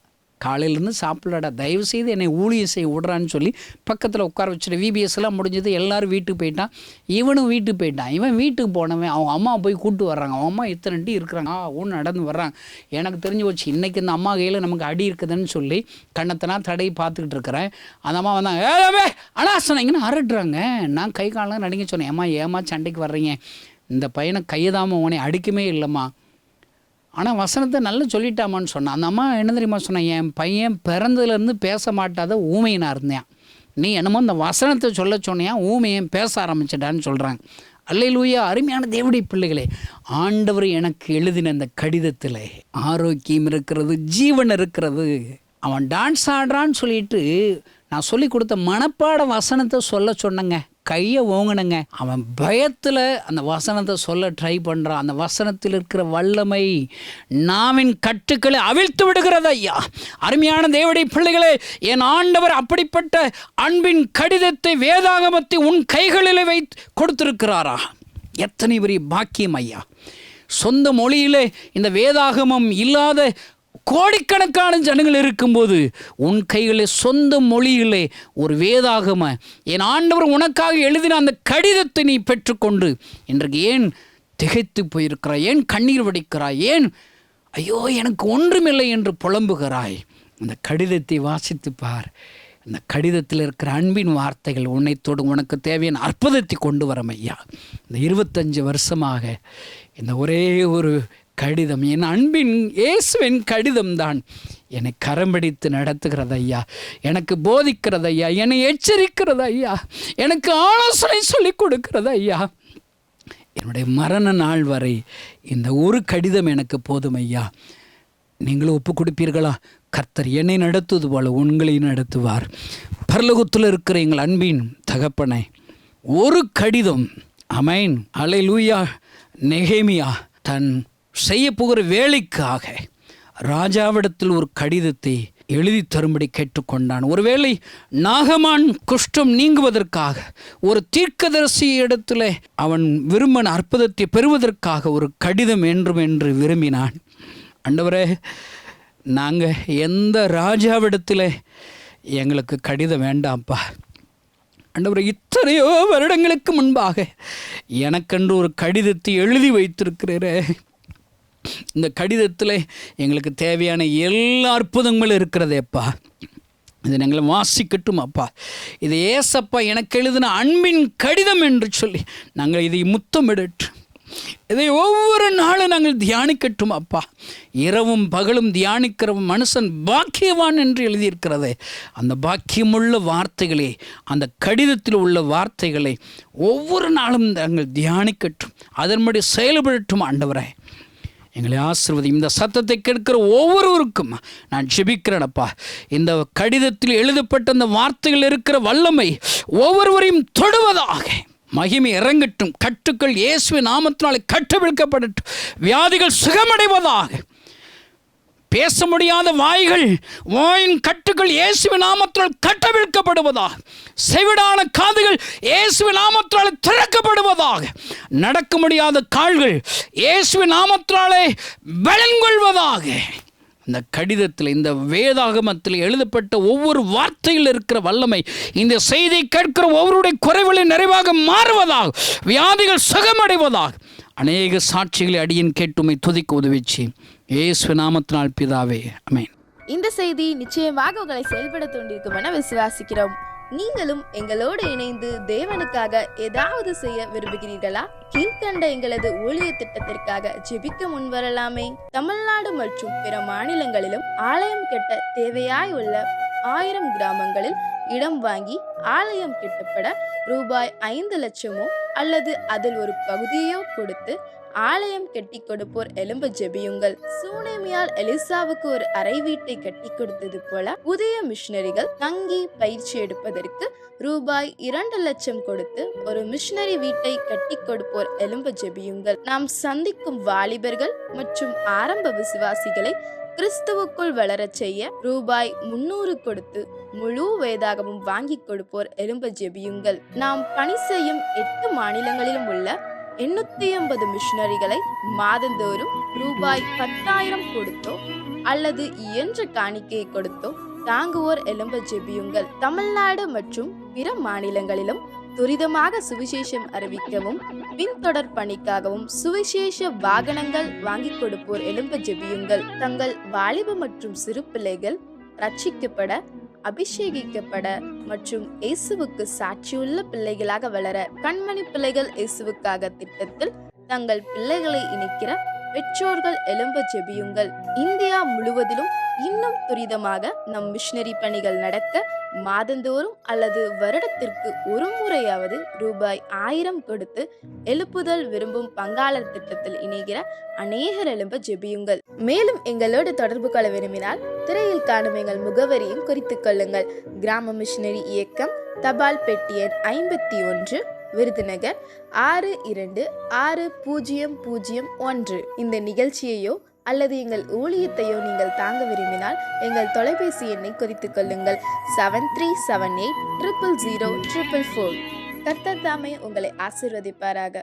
காலையிலேருந்து சாப்பிடலடா, தயவு செய்து என்னை ஊழியம் செய்ய விடுறான்னு சொல்லி பக்கத்தில் உட்கார வச்சுட்டு விபிஎஸ்லாம் முடிஞ்சது. எல்லோரும் வீட்டுக்கு போயிட்டான், இவனும் வீட்டுக்கு போயிட்டான். இவன் வீட்டுக்கு போனவன் அவங்க அம்மா போய் கூப்பிட்டு வர்றாங்க. அவன் அம்மா இத்தனை டி இருக்கிறாங்க, ஒன்று நடந்து வர்றாங்க. எனக்கு தெரிஞ்சு போச்சு, இன்றைக்கி இந்த அம்மா கையில் நமக்கு அடி இருக்குதுன்னு சொல்லி கண்ணத்தனா தடவி பார்த்துக்கிட்டு இருக்கிறேன். அந்த அம்மா வந்தாங்க, ஏவே அண்ணா சொன்னீங்கன்னு அரட்டுறாங்க. நான் கை காலெலாம் நடிங்க சொன்னேன், ஏமா சண்டைக்கு வர்றீங்க, இந்த பையனை கையதாமல் உனே அடிக்குமே இல்லைம்மா, ஆனால் வசனத்தை நல்லா சொல்லிட்டாமான்னு சொன்னான். அந்த அம்மா என்ன தெரியுமா சொன்னேன், என் பையன் பிறந்ததுலேருந்து பேச மாட்டாத ஊமையனாக இருந்தேன், நீ என்னமோ இந்த வசனத்தை சொல்ல சொன்னியா ஊமையன் பேச ஆரம்பிச்சிட்டான்னு சொல்கிறாங்க. அல்லேலூயா. அருமையான தேவனுடைய பிள்ளைகளே, ஆண்டவர் எனக்கு எழுதின இந்த கடிதத்தில் ஆரோக்கியம் இருக்கிறது, ஜீவன் இருக்கிறது. அவன் டான்ஸ் ஆடுறான்னு சொல்லிட்டு நான் சொல்லி கொடுத்த மனப்பாட வசனத்தை சொல்ல சொன்னேங்க, கையை ஓங்கினங்க. அவன் பயத்தில் அந்த வசனத்தை சொல்ல ட்ரை பண்ணுறான். அந்த வசனத்தில் இருக்கிற வல்லமை நாவின் கட்டுக்களை அவிழ்த்து விடுகிறது. ஐயா, அருமையான தேவனுடைய பிள்ளைகளே, என் ஆண்டவர் அப்படிப்பட்ட அன்பின் கடிதத்தை, வேதாகமத்தை உன் கைகளில் வைத்து கொடுத்திருக்கிறாரா? எத்தனை பெரிய பாக்கியம் ஐயா. சொந்த மொழியிலே இந்த வேதாகமம் இல்லாத கோடிக்கணக்கான ஜனங்கள் இருக்கும்போது உன் கைகளில் சொந்த மொழியிலே ஒரு வேதாகம என் ஆண்டவர் உனக்காக எழுதின அந்த கடிதத்தை நீ பெற்றுக்கொண்டு இன்றைக்கு ஏன் திகைத்து போயிருக்கிறாய், ஏன் கண்ணீர் வடிக்கிறாய், ஏன் ஐயோ எனக்கு ஒன்றுமில்லை என்று புலம்புகிறாய்? இந்த கடிதத்தை வாசித்து பார். இந்த கடிதத்தில் இருக்கிற அன்பின் வார்த்தைகள் உன்னைத்தோடு உனக்கு தேவையான அற்புதத்தை கொண்டு வரும் ஐயா. இந்த 25 வருஷமாக இந்த ஒரே ஒரு கடிதம், என் அன்பின் இயேசுவின் கடிதம் தான் என்னை கரம்பிடித்து நடத்துகிறது ஐயா, எனக்கு போதிக்கிறது ஐயா, என்னை எச்சரிக்கிறது ஐயா, எனக்கு ஆலோசனை சொல்லிக் கொடுக்கிறது ஐயா. என்னுடைய மரண நாள் வரை இந்த ஒரு கடிதம் எனக்கு போதும் ஐயா. நீங்களும் ஒப்பு கொடுப்பீர்களா? கர்த்தர் என்னை நடத்துவது போல உங்களை நடத்துவார். பரலோகத்தில் இருக்கிற எங்கள் அன்பின் தகப்பனை ஒரு கடிதம். ஆமென். அல்லேலூயா. நெகேமியா தன் செய்ய போகிற வேலைக்காக ராஜாவிடத்தில் ஒரு கடிதத்தை எழுதி தரும்படி கேட்டுக்கொண்டான். ஒருவேளை நாகமான் குஷ்டம் நீங்குவதற்காக, ஒரு தீர்க்கதரிசி இடத்துல அவன் விரும்பின அற்புதத்தை பெறுவதற்காக ஒரு கடிதம் என்று விரும்பினான். ஆண்டவரே, நாங்கள் எந்த ராஜாவிடத்தில் எங்களுக்கு கடிதம் வேண்டாம்ப்பா. ஆண்டவரே, இத்தனையோ வருடங்களுக்கு முன்பாக எனக்கென்று ஒரு கடிதத்தை எழுதி வைத்திருக்கிறீரே, இந்த கடிதத்தில் எங்களுக்கு தேவையான எல்லா அற்புதங்களும் இருக்கிறதேப்பா, இதை நாங்கள் வாசிக்கட்டும் அப்பா. இது ஏசப்பா எனக்கு எழுதின அன்பின் கடிதம் என்று சொல்லி நாங்கள் இதை முத்தமிடட்டு, இதை ஒவ்வொரு நாளும் நாங்கள் தியானிக்கட்டும் அப்பா. இரவும் பகலும் தியானிக்கிற மனுஷன் பாக்கியவான் என்று எழுதியிருக்கிறதே, அந்த பாக்கியமுள்ள வார்த்தைகளே, அந்த கடிதத்தில் உள்ள வார்த்தைகளை ஒவ்வொரு நாளும் நாங்கள் தியானிக்கட்டும், அதன்படி செயல்படட்டும். ஆண்டவரே, எங்களை ஆசீர்வதி. இந்த சத்தத்தை கேட்கிற ஒவ்வொருவருக்கும் நான் ஜெபிக்கிறேனப்பா. இந்த கடிதத்தில் எழுதப்பட்ட அந்த வார்த்தைகள் இருக்கிற வல்லமை ஒவ்வொருவரையும் தொடுவதாக. மகிமை இறங்கட்டும். கட்டுக்கள் இயேசுவின் நாமத்தினாலே கட்டவிழ்க்கப்படட்டும். வியாதிகள் சுகமடைவதாக. பேச முடியாத வாயின் கட்டுகள் இயேசுவின் நாமத்தினால் கட்டவிழ்க்கப்படுவதாக. செவிடான காதுகள் இயேசுவின் நாமத்தினால் திறக்கப்படுவதாக. நடக்க முடியாத கால்கள் இயேசுவின் நாமத்தினாலே பலன் கொள்வதாக. இந்த கடிதத்தில், இந்த வேதாகமத்தில் எழுதப்பட்ட ஒவ்வொரு வார்த்தையில் இருக்கிற வல்லமை இந்த செய்தி கேட்கிற ஒவ்வொருடைய குறைவுகளை நிறைவாக மாறுவதாக, வியாதிகள் சுகமடைவதாக. அநேக சாட்சிகளை அடியேன் கேட்டுமை துதிக்க உதவிச்சு இயேசு நாமத்தினால் பிதாவே, ஆமென். இந்த செய்தி நிச்சயமாக உங்களை செயல்பட தூண்டிருக்கும் என விசுவாசிக்கிறோம். நீங்களும் எங்களோடு இணைந்து தேவனுக்காக ஏதாவது செய்ய விரும்புகிறீர்களா? கீழ்கண்ட எங்களது ஊழிய திட்டத்திற்காக ஜெபிக்க முன்வரலாமே. தமிழ்நாடு மற்றும் பிற மாநிலங்களிலும் ஆலயம் கட்ட தேவையாய் உள்ள 1000 கிராமங்களில் இடம் வாங்கி ஆலயம் கட்டப்பட ரூபாய் 5 லட்சமோ அல்லது அதில் ஒரு பகுதியோ கொடுத்து ஆலயம் கட்டி கொடுப்போர் எழும்ப ஜெபியுங்கள். சூனேமியால் எலிசாவுக்கு ஒரு அறை வீட்டை கட்டி கொடுத்தது போல புதிய மிஷனரிகள் தங்கி பயிற்சி எடுப்பதற்கு ரூபாய் 2 லட்சம் கொடுத்து ஒரு மிஷனரி வீட்டை கட்டி கொடுப்போர் எழும்ப ஜெபியுங்கள். நாம் சந்திக்கும் வாலிபர்கள் மற்றும் ஆரம்ப விசுவாசிகளை கிறிஸ்துவுக்குள் வளரச் செய்ய ரூபாய் 300 கொடுத்து முழு வேதாகமும் வாங்கி கொடுப்போர் எழும்ப ஜெபியுங்கள். நாம் பணி செய்யும் 8 மாநிலங்களிலும் உள்ள 880 மிஷனரிகளை மாதந்தோறும் ரூபாய் 10,000 கொடுத்தோ அல்லது இயன்ற காணிக்கையை கொடுத்தோ தாங்குவோர் எழும்ப ஜெபியுங்கள். தமிழ்நாடு மற்றும் பிற மாநிலங்களிலும் துரிதமாக சுவிசேஷம் அறிவிக்கவும் பின்தொடர் பணிக்காகவும் சுவிசேஷ வாகனங்கள் வாங்கி கொடுப்போர் எழும்ப ஜெபியுங்கள். தங்கள் வாலிப மற்றும் சிறு பிள்ளைகள் ரட்சிக்கப்பட, அபிஷேகிக்கப்பட மற்றும் இயேசுவுக்கு சாட்சியுள்ள பிள்ளைகளாக வளர கண்மணி பிள்ளைகள் இயேசுவுக்காக திட்டத்தில் தங்கள் பிள்ளைகளை இணைக்கிற பெற்றோர்கள் எழும்ப ஜெபியுங்கள். இந்தியா முழுவதிலும் இன்னும் துரிதமாக நம் மிஷனரி பணிகள் நடக்க மாதந்தோறும் அல்லது வருடத்திற்கு ஒரு முறையாவது ரூபாய் 1000 கொடுத்து எழுப்புதல் விரும்பும் பங்காளர் திட்டத்தில் இணைகிற அநேகர் எழும்ப ஜெபியுங்கள். மேலும் எங்களோடு தொடர்பு கொள்ள விரும்பினால் திரையில் காணும் எங்கள் முகவரியும் குறித்துக் கொள்ளுங்கள். கிராம மிஷனரி இயக்கம், தபால் பெட்டி எண் 51, விருதுநகர் 626001. இந்த நிகழ்ச்சியையோ அல்லது எங்கள் ஊழியத்தையோ நீங்கள் தாங்க விரும்பினால் எங்கள் தொலைபேசி எண்ணை குறித்துக் கொள்ளுங்கள். 7378000444. கர்த்தர் தாமே உங்களை ஆசீர்வதிப்பாராக.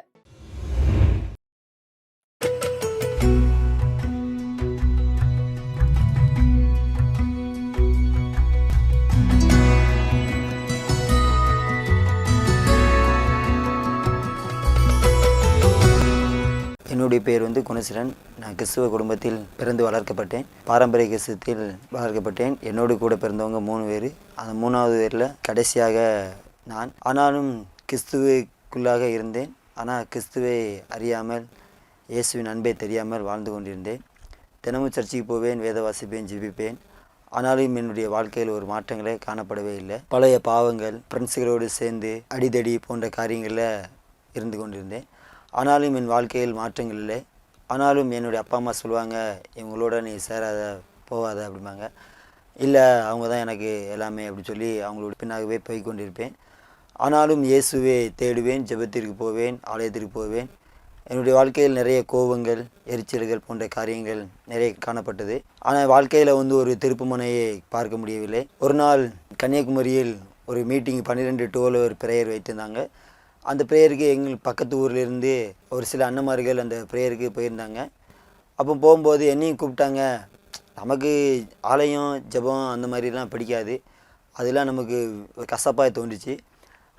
என்னுடைய பேர் குணசீலன். நான் கிறிஸ்துவ குடும்பத்தில் பிறந்து வளர்க்கப்பட்டேன். பாரம்பரிய கிறிஸ்துவத்தில் வளர்க்கப்பட்டேன். என்னோடு கூட பிறந்தவங்க 3 பேர். அந்த 3வது பேரில் கடைசியாக நான். ஆனாலும் கிறிஸ்துவுக்குள்ளாக இருந்தேன். ஆனால் கிறிஸ்துவை அறியாமல், இயேசுவின் அன்பை தெரியாமல் வாழ்ந்து கொண்டிருந்தேன். தினமும் சர்ச்சைக்கு போவேன், வேத வாசிப்பேன், ஜெபிப்பேன். ஆனாலும் என்னுடைய வாழ்க்கையில் ஒரு மாற்றங்களே காணப்படவே இல்லை. பழைய பாவங்கள், ஃப்ரெண்ட்ஸுகளோடு சேர்ந்து அடிதடி போன்ற காரியங்களில் இருந்து கொண்டிருந்தேன். ஆனாலும் என் வாழ்க்கையில் மாற்றங்கள் இல்லை. ஆனாலும் என்னுடைய அப்பா அம்மா சொல்லுவாங்க, இவங்களோட நீ சேராத, போகாத அப்படிம்பாங்க. இல்லை, அவங்க தான் எனக்கு எல்லாமே அப்படி சொல்லி அவங்களோட பின்னாகவே போய் கொண்டிருப்பேன். ஆனாலும் இயேசுவை தேடுவேன், ஜெபத்திற்கு போவேன், ஆலயத்திற்கு போவேன். என்னுடைய வாழ்க்கையில் நிறைய கோபங்கள், எரிச்சல்கள் போன்ற காரியங்கள் நிறைய காணப்பட்டது. ஆனால் வாழ்க்கையில் ஒரு திருப்பு முனையை பார்க்க முடியவில்லை. ஒரு நாள் கன்னியாகுமரியில் ஒரு மீட்டிங் 12 ஒரு ப்ரேயர் வைத்திருந்தாங்க. அந்த ப்ரேயருக்கு எங்கள் பக்கத்து ஊரிலிருந்து ஒரு சில அண்ணன்மார்கள் அந்த ப்ரேயருக்கு போயிருந்தாங்க. அப்போ போகும்போது என்னையும் கூப்பிட்டாங்க. நமக்கு ஆலயம், ஜெபம் அந்த மாதிரிலாம் பிடிக்காது. அதெல்லாம் நமக்கு ஒரு கசப்பாக தோன்றுச்சு.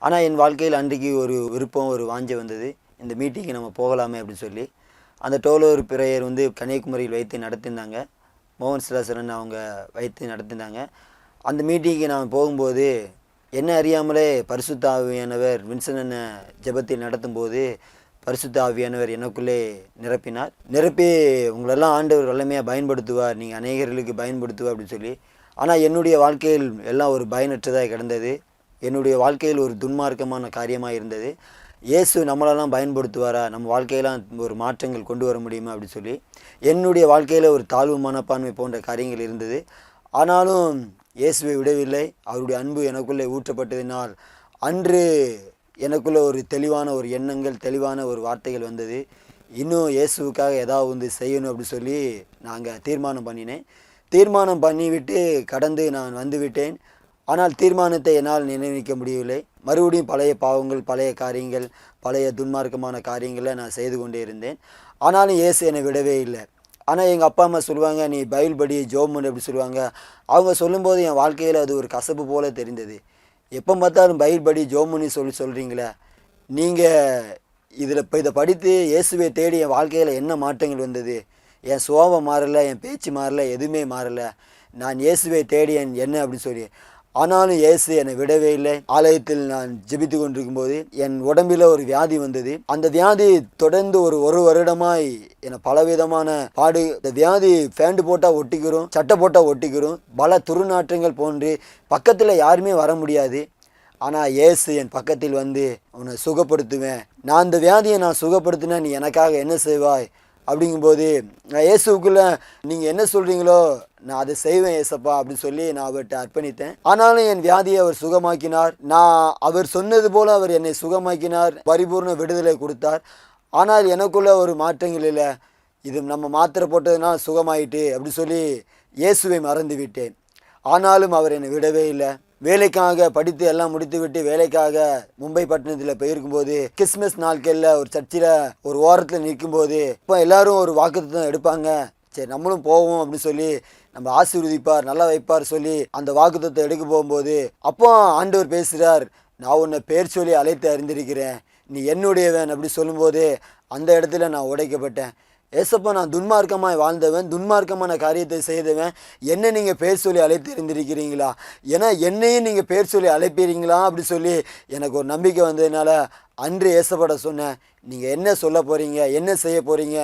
ஆனால் என் வாழ்க்கையில் அன்றைக்கு ஒரு விருப்பம், ஒரு வாஞ்சை வந்தது. இந்த மீட்டிங்கு நம்ம போகலாமே அப்படின்னு சொல்லி அந்த 12 ப்ரேயர் கன்னியாகுமரியில் வைத்து நடத்திருந்தாங்க. மோகன் சிலாசரன் அவங்க வைத்து நடத்திருந்தாங்க. அந்த மீட்டிங்கு நான் போகும்போது என்ன அறியாமலே பரிசுத்த ஆவியானவர் வின்சன் ஜெபத்தில் நடத்தும்போது பரிசுத்த ஆவியானவர் எனக்குள்ளே நிரப்பி உங்களெல்லாம் ஆண்டவர் வல்லமையாக பயன்படுத்துவார், நீங்கள் அநேகர்களுக்கு பயன்படுத்துவார் அப்படின்னு சொல்லி. ஆனால் என்னுடைய வாழ்க்கையில் எல்லாம் ஒரு பயனற்றதாக கிடந்தது. என்னுடைய வாழ்க்கையில் ஒரு துன்மார்க்கமான காரியமாக இருந்தது. இயேசு நம்மளெல்லாம் பயன்படுத்துவாரா, நம்ம வாழ்க்கையெல்லாம் ஒரு மாற்றங்கள் கொண்டு வர முடியுமா அப்படி சொல்லி என்னுடைய வாழ்க்கையில் ஒரு தாழ்வு மனப்பான்மை போன்ற காரியங்கள் இருந்தது. ஆனாலும் இயேசுவை விடவில்லை. அவருடைய அன்பு எனக்குள்ளே ஊற்றப்பட்டதினால் அன்று எனக்குள்ளே ஒரு தெளிவான ஒரு எண்ணங்கள், தெளிவான ஒரு வார்த்தைகள் வந்தது. இன்னும் இயேசுவுக்காக ஏதாவது செய்யணும் அப்படி சொல்லி நாங்கள் தீர்மானம் பண்ணினேன். தீர்மானம் பண்ணிவிட்டு கடந்து நான் வந்துவிட்டேன். ஆனால் தீர்மானத்தை என்னால் நினைவிக்க முடியவில்லை. மறுபடியும் பழைய பாவங்கள், பழைய காரியங்கள், பழைய துன்மார்க்கமான காரியங்களை நான் செய்து கொண்டே இருந்தேன். ஆனாலும் இயேசு என்னை விடவே இல்லை. ஆனால் எங்கள் அப்பா அம்மா சொல்லுவாங்க, நீ பைபிள் படி, ஜெபம் பண்ணு அப்படி சொல்லுவாங்க. அவங்க சொல்லும்போது என் வாழ்க்கையில் அது ஒரு கசப்பு போல் தெரிந்தது. எப்போ பார்த்தாலும் பைபிள் படி, ஜெபம் பண்ணி சொல்கிறீங்களே, நீங்கள் இதை படித்து இயேசுவை தேடி என் வாழ்க்கையில் என்ன மாற்றங்கள் வந்தது? என் சுபாவம் மாறலை, என் பேச்சு மாறலை, எதுவுமே மாறலை. நான் இயேசுவை தேடி என்ன அப்படின்னு சொல்லி. ஆனாலும் இயேசு என்னை விடவே இல்லை. ஆலயத்தில் நான் ஜெபித்து கொண்டிருக்கும்போது என் உடம்பில் ஒரு வியாதி வந்தது. அந்த வியாதி தொடர்ந்து ஒரு வருடமாய் என்னை பலவிதமான பாடு. இந்த வியாதி ஃபேண்டு போட்டால் ஒட்டிக்கிறோம், சட்டை போட்டால் ஒட்டிக்கிறோம், பல துர்நாற்றங்கள் போன்று பக்கத்தில் யாருமே வர முடியாது. ஆனால் இயேசு என் பக்கத்தில் வந்து உன்னை சுகப்படுத்துவேன், நான் இந்த வியாதியை நான் சுகப்படுத்தினேன், நீ எனக்காக என்ன செய்வாய் அப்படிங்கும்போது நான் இயேசுக்குள்ளே நீங்கள் என்ன சொல்கிறீங்களோ நான் அதை செய்வேன் ஏசப்பா அப்படின்னு சொல்லி நான் அவர்கிட்ட அர்ப்பணித்தேன். ஆனாலும் என் வியாதியை அவர் சுகமாக்கினார். நான் அவர் சொன்னது போல் அவர் என்னை சுகமாக்கினார், பரிபூர்ண விடுதலை கொடுத்தார். ஆனால் எனக்குள்ள ஒரு மாற்றங்கள் இல்லை. இது நம்ம மாத்திரை போட்டதுனால் சுகமாயிட்டு அப்படி சொல்லி இயேசுவை மறந்து விட்டேன். ஆனாலும் அவர் என்னை விடவே இல்லை. வேலைக்காக படித்து எல்லாம் முடித்து விட்டு வேலைக்காக மும்பை பட்டணத்தில் போயிருக்கும்போது கிறிஸ்மஸ் நாட்களில் ஒரு சர்ச்சில் ஒரு ஓரத்தில் நிற்கும்போது இப்போ எல்லாரும் ஒரு வாக்குத்தத்தம் எடுப்பாங்க, சரி நம்மளும் போவோம் அப்படின்னு சொல்லி நம்ம ஆசீர்வதிப்பார், நல்லா வைப்பார் சொல்லி அந்த வாக்குத்தத்தம் எடுக்க போகும்போது அப்போ ஆண்டவர் பேசுகிறார், நான் உன்னை பேர் சொல்லி அழைத்து அறிந்திருக்கிறேன், நீ என்னுடையவன் அப்படி சொல்லும்போது அந்த இடத்துல நான் உடைக்கப்பட்டேன். ஏசப்பா, நான் துன்மார்க்கமாய் வாழ்ந்தவன், துன்மார்க்கமான காரியத்தை செய்தவன், என்ன நீங்கள் பேர் சொல்லி அழைத்து இருந்திருக்கிறீங்களா, ஏன்னா என்னையும் நீங்கள் பேர் சொல்லி அழைப்பீங்களா அப்படி சொல்லி எனக்கு ஒரு நம்பிக்கை வந்ததுனால அன்று ஏசப்பட சொன்னேன், நீங்கள் என்ன சொல்ல போகிறீங்க, என்ன செய்ய போகிறீங்க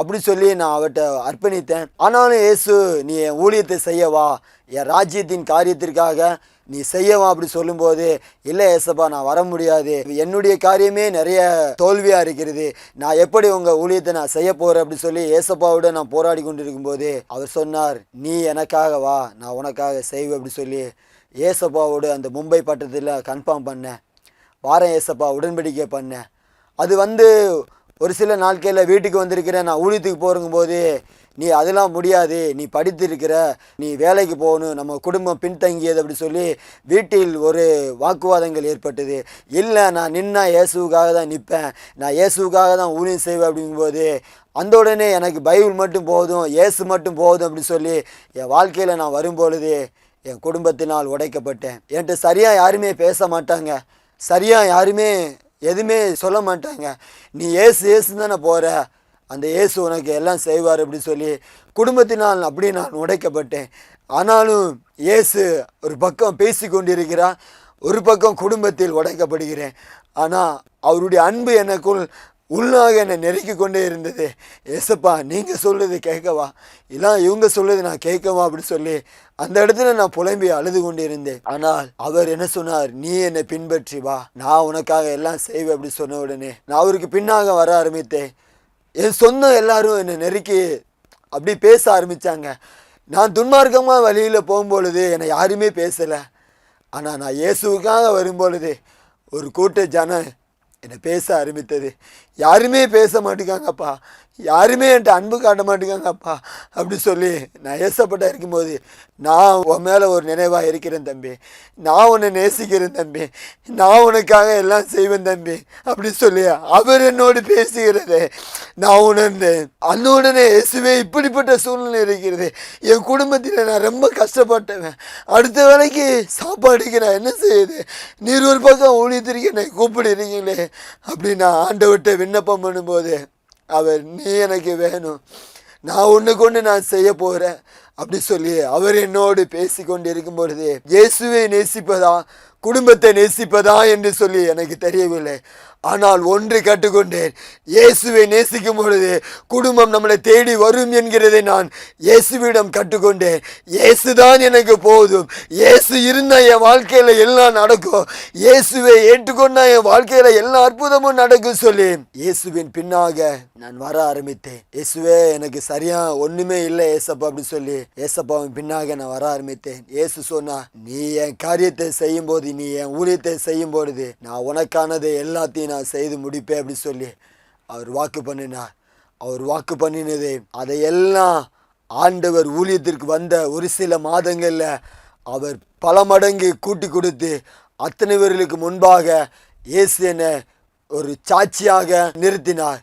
அப்படி சொல்லி நான் அவர்கிட்ட அர்ப்பணித்தேன். ஆனாலும் இயேசு, நீ என் ஊழியத்தை செய்யவா, என் ராஜ்யத்தின் காரியத்திற்காக நீ செய்யவா அப்படி சொல்லும்போது, இல்லை ஏசப்பா நான் வர முடியாது, என்னுடைய காரியமே நிறைய தோல்வியாக இருக்கிறது, நான் எப்படி உங்கள் ஊழியத்தை நான் செய்ய போகிறேன் அப்படி சொல்லி ஏசப்பாவோட நான் போராடி கொண்டு இருக்கும்போது அவர் சொன்னார், நீ எனக்காக வா, நான் உனக்காக செய்வேன் அப்படி சொல்லி ஏசப்பாவோடு அந்த மும்பை பட்டத்தில் கன்ஃபார்ம் பண்ணேன். வாரம் ஏசப்பா உடன்படிக்கை பண்ணேன். அது ஒரு சில நாட்களில் வீட்டுக்கு வந்திருக்கிறேன். நான் ஊழியத்துக்கு போகும்போது, நீ அதெல்லாம் முடியாது, நீ படித்திருக்கிற, நீ வேலைக்கு போகணும், நம்ம குடும்பம் பின்தங்கியது அப்படி சொல்லி வீட்டில் ஒரு வாக்குவாதங்கள் ஏற்பட்டது. இல்லை, நான் நின்னா இயேசுவுக்காக தான் நிற்பேன், நான் இயேசுவுக்காக தான் ஊழியம் செய்வேன் அப்படிங்கும்போது அந்த உடனே எனக்கு பைபிள் மட்டும் போதும், இயேசு மட்டும் போதும் அப்படி சொல்லி என் வாழ்க்கையில் நான் வரும்பொழுது என் குடும்பத்தினால் உடைக்கப்பட்டேன். என்கிட்ட சரியாக யாருமே பேச மாட்டாங்க, சரியாக யாருமே எதுவுமே சொல்ல மாட்டாங்க. நீ ஏசு தானே போகிற, அந்த இயேசு உனக்கு எல்லாம் செய்வார் அப்படி சொல்லி குடும்பத்தினால் அப்படி நான் உடைக்கப்பட்டேன். ஆனாலும் இயேசு ஒரு பக்கம் பேசி கொண்டிருக்கிறார், ஒரு பக்கம் குடும்பத்தில் உடைக்கப்படுகிறேன். ஆனால் அவருடைய அன்பு எனக்குள் உள்ளாக என்னை நெருக்கி கொண்டே இருந்தது. ஏசப்பா, நீங்கள் சொல்கிறது கேட்கவா, இல்லை இவங்க சொல்கிறது நான் கேட்கவா அப்படி சொல்லி அந்த இடத்துல நான் புலம்பி அழுது கொண்டு இருந்தேன். ஆனால் அவர் என்ன சொன்னார், நீ என்னை பின்பற்றி வா, நான் உனக்காக எல்லாம் செய்வேன் அப்படி சொன்ன உடனே நான் அவருக்கு பின்னாக வர ஆரம்பித்தேன். என் சொந்தம் எல்லாரும் என்னை நெருக்கி அப்படி பேச ஆரம்பித்தாங்க. நான் துன்மார்க்கமாக வழியில் போகும்பொழுது என்னை யாருமே பேசலை. ஆனால் நான் இயேசுவுக்காக வரும்பொழுது ஒரு கூட்ட ஜனம் என்னை பேச ஆரம்பித்தது. யாருமே பேச மாட்டேங்காங்கப்பா, யாருமே என்கிட்ட அன்பு காட்ட மாட்டேங்காங்கப்பா அப்படி சொல்லி நான் ஏசப்பட்ட இருக்கும்போது, நான் உன் மேலே ஒரு நினைவாக இருக்கிறேன் தம்பி, நான் உன்னை நேசிக்கிறேன் தம்பி, நான் உனக்காக எல்லாம் செய்வேன் தம்பி அப்படி சொல்லி அவர் என்னோடு பேசுகிறது நான் உணர்ந்தேன். அந்த உடனே இயேசுவே, இப்படிப்பட்ட சூழ்நிலை இருக்கிறது, என் குடும்பத்தில் நான் ரொம்ப கஷ்டப்பட்டவன், அடுத்த வேலைக்கு சாப்பாடுக்கு நான் என்ன செய்யுது, நீர் ஒரு பக்கம் ஊழியத்திற்கு என்னை கூப்பிடுறீங்களே அப்படி நான் ஆண்டவர்கிட்ட விண்ணப்பம் பண்ணும்போது அவர், நீ எனக்கு வேணும், நான் ஒன்று கொண்டு நான் செய்ய போகிறேன் அப்படி சொல்லி அவர் என்னோடு பேசி கொண்டு இருக்கும் பொழுது, இயேசுவை நேசிப்பதா குடும்பத்தை நேசிப்பதா என்று சொல்லி எனக்கு தெரியவில்லை. ஆனால் ஒன்று கற்றுக்கொண்டேன், இயேசுவை நேசிக்கும் பொழுது குடும்பம் நம்மளை தேடி வரும் என்கிறதை நான் இயேசுவிடம் கற்றுக்கொண்டேன். இயேசுதான் எனக்கு போதும், இயேசு இருந்தால் என் வாழ்க்கையில் எல்லாம் நடக்கும், இயேசுவை ஏற்றுக்கொண்டா என் வாழ்க்கையில் எல்லா அற்புதமும் நடக்கும் சொல்லி இயேசுவின் பின்னாக நான் வர ஆரம்பித்தேன். இயேசுவே, எனக்கு சரியா ஒன்றுமே இல்லை ஏசப்பா அப்படி சொல்லி ஏசப்பாவின் பின்னாக நான் வர ஆரம்பித்தேன். இயேசு சொன்னா, நீ என் காரியத்தை செய்யும் போது, நீ என் ஊழியத்தை செய்யும் பொழுது நான் உனக்கானதை எல்லாத்தையும் நான் செய்து முடிப்பேன் அப்படி சொல்லி அவர் வாக்கு பண்ணினார். அவர் வாக்கு பண்ணினதை அதையெல்லாம் ஆண்டவர் ஊழியத்திற்கு வந்த ஒரு சில மாதங்களில் அவர் பல மடங்கு கூட்டி கொடுத்து அத்தனை பேர்களுக்கு முன்பாக இயேசு என்னை ஒரு சாட்சியாக நிறுத்தினார்.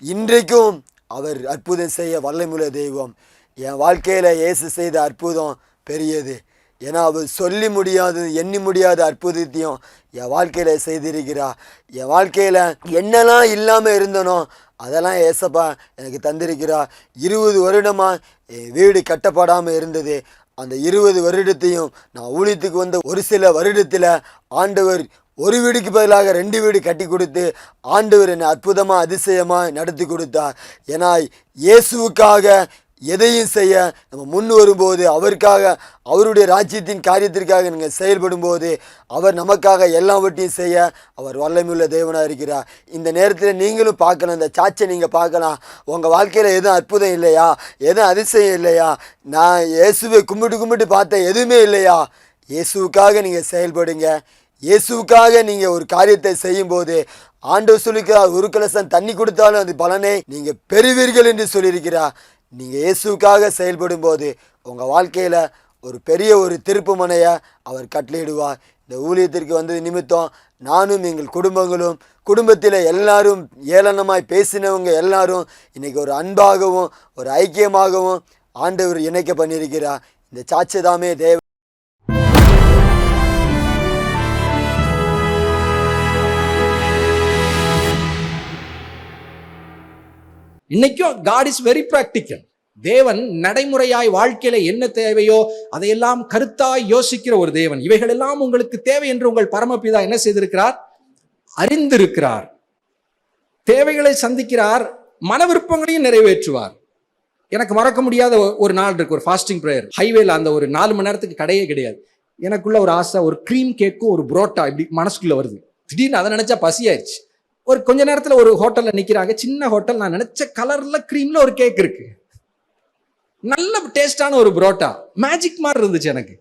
இன்றைக்கும் அவர் அற்புதம் செய்ய வல்லமையுள்ள தெய்வம். என் வாழ்க்கையில் இயேசு செய்த அற்புதம் பெரியது. ஏன்னா அவர் சொல்லி முடியாது எண்ணி முடியாத அற்புதத்தையும் என் வாழ்க்கையில் செய்திருக்கிறார். என் வாழ்க்கையில் என்னெல்லாம் இல்லாமல் இருந்தனோ அதெல்லாம் ஏசப்பா எனக்கு தந்திருக்கிறார். 20 வருடமாக என் வீடு கட்டப்படாமல் இருந்தது. அந்த 20 வருடத்தையும் நான் ஊழியத்துக்கு வந்த ஒரு சில வருடத்தில் ஆண்டவர் ஒரு வீடுக்கு பதிலாக 2 வீடு கட்டி கொடுத்து ஆண்டவர் என்னை அற்புதமாக அதிசயமாக நடத்தி கொடுத்தார். ஏன்னா இயேசுவுக்காக எதையும் செய்ய நம்ம முன் வரும்போது, அவருக்காக அவருடைய ராஜ்யத்தின் காரியத்திற்காக நீங்கள் செயல்படும் போது அவர் நமக்காக எல்லாவற்றையும் செய்ய அவர் வல்லமையுள்ள தேவனாக இருக்கிறார். இந்த நேரத்தில் நீங்களும் பார்க்கலாம், இந்த சாட்சியை நீங்கள் பார்க்கலாம். உங்கள் வாழ்க்கையில் எதுவும் அற்புதம் இல்லையா, எதுவும் அதிசயம் இல்லையா, நான் இயேசுவை கும்பிட்டு பார்த்தேன் எதுவுமே இல்லையா, இயேசுவுக்காக நீங்கள் செயல்படுங்க. இயேசுவுக்காக நீங்கள் ஒரு காரியத்தை செய்யும்போது ஆண்டவர் சொல்லிக்கிறார், ஒரு கலசம் தண்ணி கொடுத்தாலும் அது பலனை நீங்கள் பெறுவீர்கள் என்று சொல்லியிருக்கிறார். நீங்கள் இயேசுவுக்காக செயல்படும் போது உங்கள் வாழ்க்கையில் ஒரு பெரிய ஒரு திருப்பு முனையை அவர் கட்டளையிடுவார். இந்த ஊழியத்திற்கு வந்தது நிமித்தம் நானும் எங்கள் குடும்பங்களும், குடும்பத்தில் எல்லாரும் ஏளனமாய் பேசினவங்க எல்லாரும் இன்றைக்கி ஒரு அன்பாகவும் ஒரு ஐக்கியமாகவும் ஆண்டவர் இணைக்க பண்ணியிருக்கிறார். இந்த சாட்சிதாமே தேவ இன்னைக்கும் காட் இஸ் வெரி பிராக்டிக்கல். தேவன் நடைமுறையாய் வாழ்க்கையில என்ன தேவையோ அதையெல்லாம் கருத்தாய் யோசிக்கிற ஒரு தேவன். இவைகள் எல்லாம் உங்களுக்கு தேவை என்று உங்கள் பரமபிதா என்ன செய்திருக்கிறார்? அறிந்திருக்கிறார். தேவைகளை சந்திக்கிறார், மன விருப்பங்களையும் நிறைவேற்றுவார். எனக்கு மறக்க முடியாத ஒரு நாள் இருக்கு, ஒரு ஃபாஸ்டிங் ப்ரேயர். ஹைவேல அந்த ஒரு 4 மணி நேரத்துக்கு கடையே கிடையாது. எனக்குள்ள ஒரு ஆசை, ஒரு க்ரீம் கேக்கும் ஒரு புரோட்டா இப்படி மனசுக்குள்ள வருது. திடீர்னு அதை நினைச்சா பசியாயிருச்சு. ஒரு கொஞ்ச நேரத்துல ஒரு ஹோட்டல்ல நிக்கிறாங்க, சின்ன ஹோட்டல். நான் நினைச்ச கலர்ல க்ரீம்ல ஒரு கேக் இருக்கு, நல்ல டேஸ்டான ஒரு புரோட்டா. மேஜிக் மாதிரி இருந்துச்சு எனக்கு.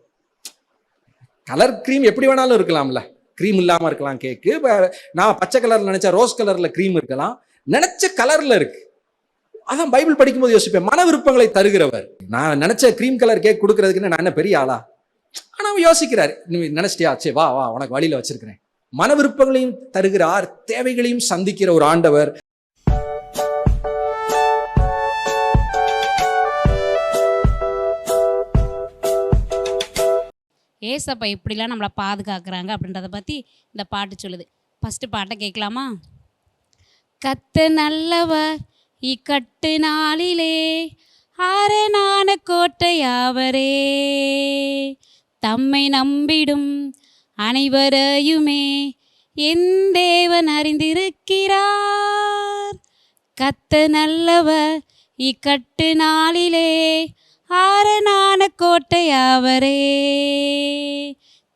கலர் க்ரீம் எப்படி வேணாலும் இருக்கலாம்ல, க்ரீம் இல்லாம இருக்கலாம் கேக்கு. நான் பச்சை கலர்ல நினைச்சா ரோஸ் கலர்ல க்ரீம் இருக்கலாம், நினைச்ச கலர்ல இருக்கு. அதான் பைபிள் படிக்கும்போது யோசிப்பேன், மன விருப்பங்களை தருகிறவர். நான் நினைச்ச க்ரீம் கலர் கேக் கொடுக்கறதுக்கு நான் என்ன பெரிய ஆளா? ஆனா யோசிக்கிறாரு, நினைச்சிட்டியா, சே வா வா உனக்கு வழியில வச்சிருக்கிறேன். மன விருப்பங்களையும் தருகிறார், தேவைகளையும் சந்திக்கிற ஒரு ஆண்டவர். ஏசப்பா இப்படிலாம் நம்மளை பாதுகாக்கிறாங்க அப்படின்றத பற்றி இந்த பாட்டு சொல்லுது. ஃபஸ்ட்டு பாட்டை கேட்கலாமா? கத்த நல்லவர் இக்கட்டு நாளிலே அரணான கோட்டையாவரே, தம்மை நம்பிடும் அனைவரையுமே என் தேவன் அறிந்திருக்கிறார். கத்த நல்லவர் இக்கட்டு நாளிலே அரணான கோட்டையாவரே,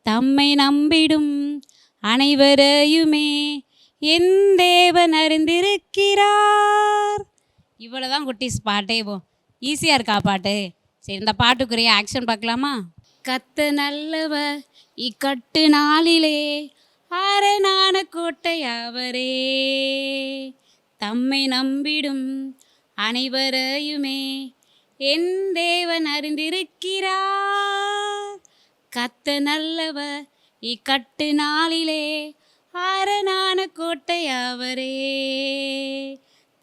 தம்மை நம்பிடும் அனைவரையுமே என் தேவன் அறிந்திருக்கிறார். இவ்வளோதான் குட்டீஸ் பாட்டே. ஈஸியாக இருக்கா பாட்டு? சரி, இந்த பாட்டுக்குரிய ஆக்ஷன் பார்க்கலாமா? கத்த நல்லவர் இக்கட்டு நாளிலே அரணான கோட்டையாவரே, தம்மை நம்பிடும் அனைவரையுமே என் தேவன் அறிந்திருக்கிறார். கத்த நல்லவர் இக்கட்டு நாளிலே அரணான கோட்டையாவரே,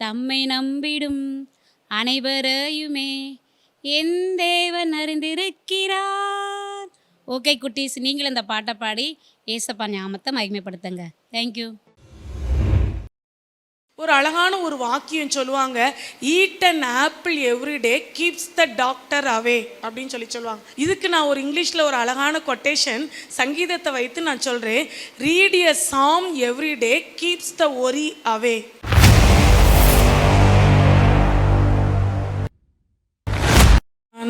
தம்மை நம்பிடும் அனைவரையுமே என் தேவன் அறிந்திருக்கிறார். ஓகே குட்டீஸ், நீங்களும் இந்த பாட்டை பாடி ஏசப்பா ஞாபகத்தை மகிமைப்படுத்துங்க. தேங்க்யூ. ஒரு அழகான ஒரு வாக்கியம் சொல்லுவாங்க, eat an apple everyday keeps the doctor away அப்படின்னு சொல்லுவாங்க. இதுக்கு நான் ஒரு இங்கிலீஷில் ஒரு அழகான கொட்டேஷன் சங்கீதத்தை வைத்து நான் சொல்கிறேன். Read a psalm everyday keeps the worry away.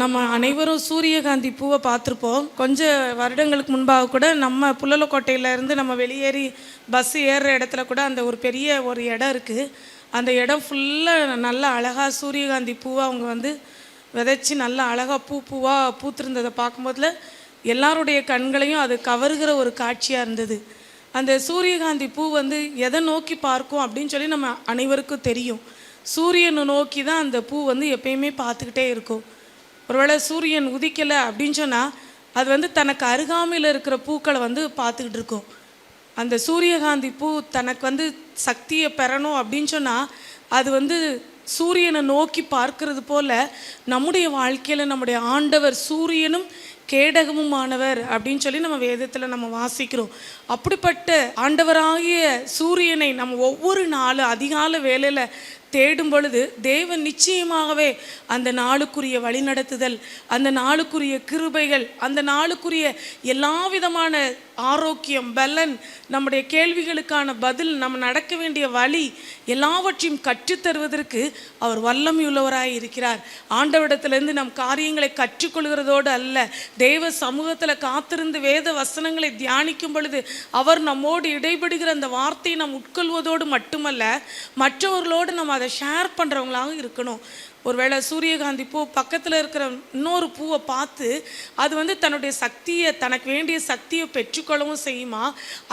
நம்ம அனைவரும் சூரியகாந்தி பூவை பார்த்துருப்போம். கொஞ்சம் வருடங்களுக்கு முன்பாக கூட நம்ம புல்லலக்கோட்டையிலேருந்து நம்ம வெளியேறி பஸ் ஏறுற இடத்துல கூட அந்த ஒரு பெரிய ஒரு இடம் இருக்குது. அந்த இடம் ஃபுல்லாக நல்லா அழகாக சூரியகாந்தி பூவை அவங்க வந்து விதைச்சி நல்லா அழகாக பூவாக பூத்திருந்ததை பார்க்கும்போதுல எல்லாருடைய கண்களையும் அது கவருகிற ஒரு காட்சியாக இருந்தது. அந்த சூரியகாந்தி பூ வந்து எதை நோக்கி பார்க்கும் அப்படின்னு சொல்லி நம்ம அனைவருக்கும் தெரியும். சூரியனை நோக்கி தான் அந்த பூ வந்து எப்பயுமே பார்த்துக்கிட்டே இருக்கும். ஒருவேளை சூரியன் உதிக்கலை அப்படின்னு சொன்னால் அது வந்து தனக்கு அருகாமையில் இருக்கிற பூக்களை வந்து பார்த்துக்கிட்டு இருக்கும். அந்த சூரியகாந்தி பூ தனக்கு வந்து சக்தியை பெறணும் அப்படின்னு சொன்னால் அது வந்து சூரியனை நோக்கி பார்க்கறது போல் நம்முடைய வாழ்க்கையில் நம்முடைய ஆண்டவர் சூரியனும் கேடகமுமானவர் அப்படின்னு சொல்லி நம்ம வேதத்தில் நம்ம வாசிக்கிறோம். அப்படிப்பட்ட ஆண்டவராகிய சூரியனை நம்ம ஒவ்வொரு நாளும் அதிகாலை வேளையில் தேடும் பொழுது தேவன் நிச்சயமாகவே அந்த நாளுக்குரிய வழிநடத்துதல், அந்த நாளுக்குரிய கிருபைகள், அந்த நாளுக்குரிய எல்லா விதமான ஆரோக்கியம், பலன், நம்முடைய கேள்விகளுக்கான பதில், நம்ம நடக்க வேண்டிய வழி எல்லாவற்றையும் கற்றுத்தருவதற்கு அவர் வல்லமையுள்ளவராய் இருக்கிறார். ஆண்டவரிடத்திலிருந்து நம் காரியங்களை கற்றுக்கொள்கிறதோடு அல்ல, தேவ சமூகத்தில் காத்திருந்து வேத வசனங்களை தியானிக்கும் பொழுது அவர் நம்மோடு இடைபடுகிற அந்த வார்த்தையை நாம் உட்கொள்வதோடு மட்டுமல்ல, மற்றவர்களோடு நம்ம அதை ஷேர் பண்ணுறவங்களாக இருக்கணும். ஒருவேளை சூரியகாந்தி பூ பக்கத்தில் இருக்கிற இன்னொரு பூவை பார்த்து அது வந்து தன்னுடைய சக்தியை, தனக்கு வேண்டிய சக்தியை பெற்றுக்கொள்ளவும் செய்யுமா,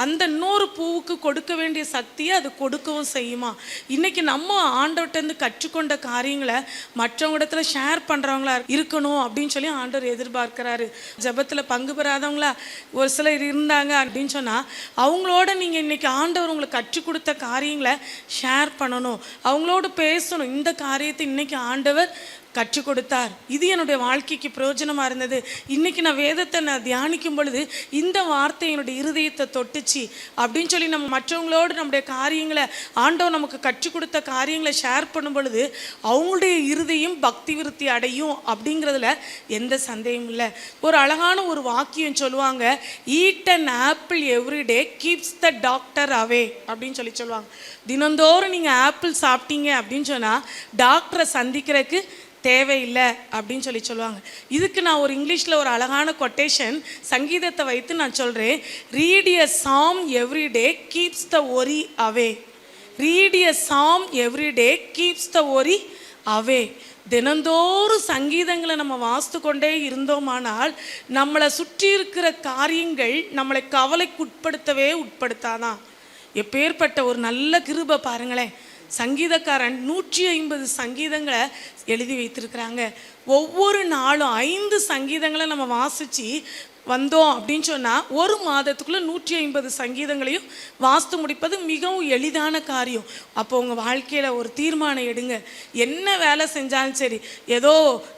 அந்த இன்னொரு பூவுக்கு கொடுக்க வேண்டிய சக்தியை அது கொடுக்கவும் செய்யுமா. இன்றைக்கி நம்ம ஆண்டவர்கிட்டருந்து கற்றுக்கொண்ட காரியங்களை மற்றவங்க இடத்துல ஷேர் பண்ணுறவங்களா இருக்கணும் அப்படின்னு சொல்லி ஆண்டவர் எதிர்பார்க்குறாரு. ஜெபத்தில் பங்கு பெறாதவங்களா ஒரு சிலர் இருந்தாங்க அப்படின்னு சொன்னால் அவங்களோட நீங்கள் இன்றைக்கி ஆண்டவர் உங்களுக்கு கற்றுக் கொடுத்த காரியங்களை ஷேர் பண்ணணும், அவங்களோடு பேசணும். இந்த காரியத்தை இன்றைக்கி ஆண்டவர் கற்றுக் கொடுத்தார், இது என்னுடைய வாழ்க்கைக்கு பிரயோஜனமாக இருந்தது, இன்றைக்கி நான் வேதத்தை நான் தியானிக்கும் பொழுது இந்த வார்த்தை என்னுடைய இருதயத்தை தொட்டுச்சு அப்படின்னு சொல்லி நம்ம மற்றவங்களோடு நம்முடைய காரியங்களை, ஆண்டவர் நமக்கு கற்றுக் கொடுத்த காரியங்களை ஷேர் பண்ணும் பொழுது அவங்களுடைய இருதயம் பக்தி விருத்தி அடையும் அப்படிங்கிறதுல எந்த சந்தேகமும் இல்லை. ஒரு அழகான ஒரு வாக்கியம் சொல்லுவாங்க, eat an apple everyday keeps the doctor away அப்படின்னு சொல்லுவாங்க. தினந்தோறும் நீங்கள் ஆப்பிள் சாப்பிட்டீங்க அப்படின்னு சொன்னால் டாக்டரை சந்திக்கிறதுக்கு தேவையில்லை அப்படின்னு சொல்லுவாங்க. இதுக்கு நான் ஒரு இங்கிலீஷில் ஒரு அழகான கொட்டேஷன் சங்கீதத்தை வைத்து நான் சொல்கிறேன். Read a psalm everyday keeps the worry away. Read a psalm everyday keeps the worry away. தினந்தோறும் சங்கீதங்களை நம்ம வாசித்து கொண்டே இருந்தோமானால் நம்மளை சுற்றி இருக்கிற காரியங்கள் நம்மளை கவலைக்கு உட்படுத்தாதான். எப்பேற்பட்ட ஒரு நல்ல கிருபை பாருங்களேன். சங்கீதக்காரன் 150 சங்கீதங்களை எழுதி வைத்திருக்கிறாங்க. ஒவ்வொரு நாளும் 5 சங்கீதங்களை நம்ம வாசித்து வந்தோம் அப்படின்னு சொன்னால் ஒரு மாதத்துக்குள்ளே 150 சங்கீதங்களையும் வாசித்து முடிப்பது மிகவும் எளிதான காரியம். அப்போ உங்கள் வாழ்க்கையில் ஒரு தீர்மானம் எடுங்க. என்ன வேலை செஞ்சாலும் சரி, ஏதோ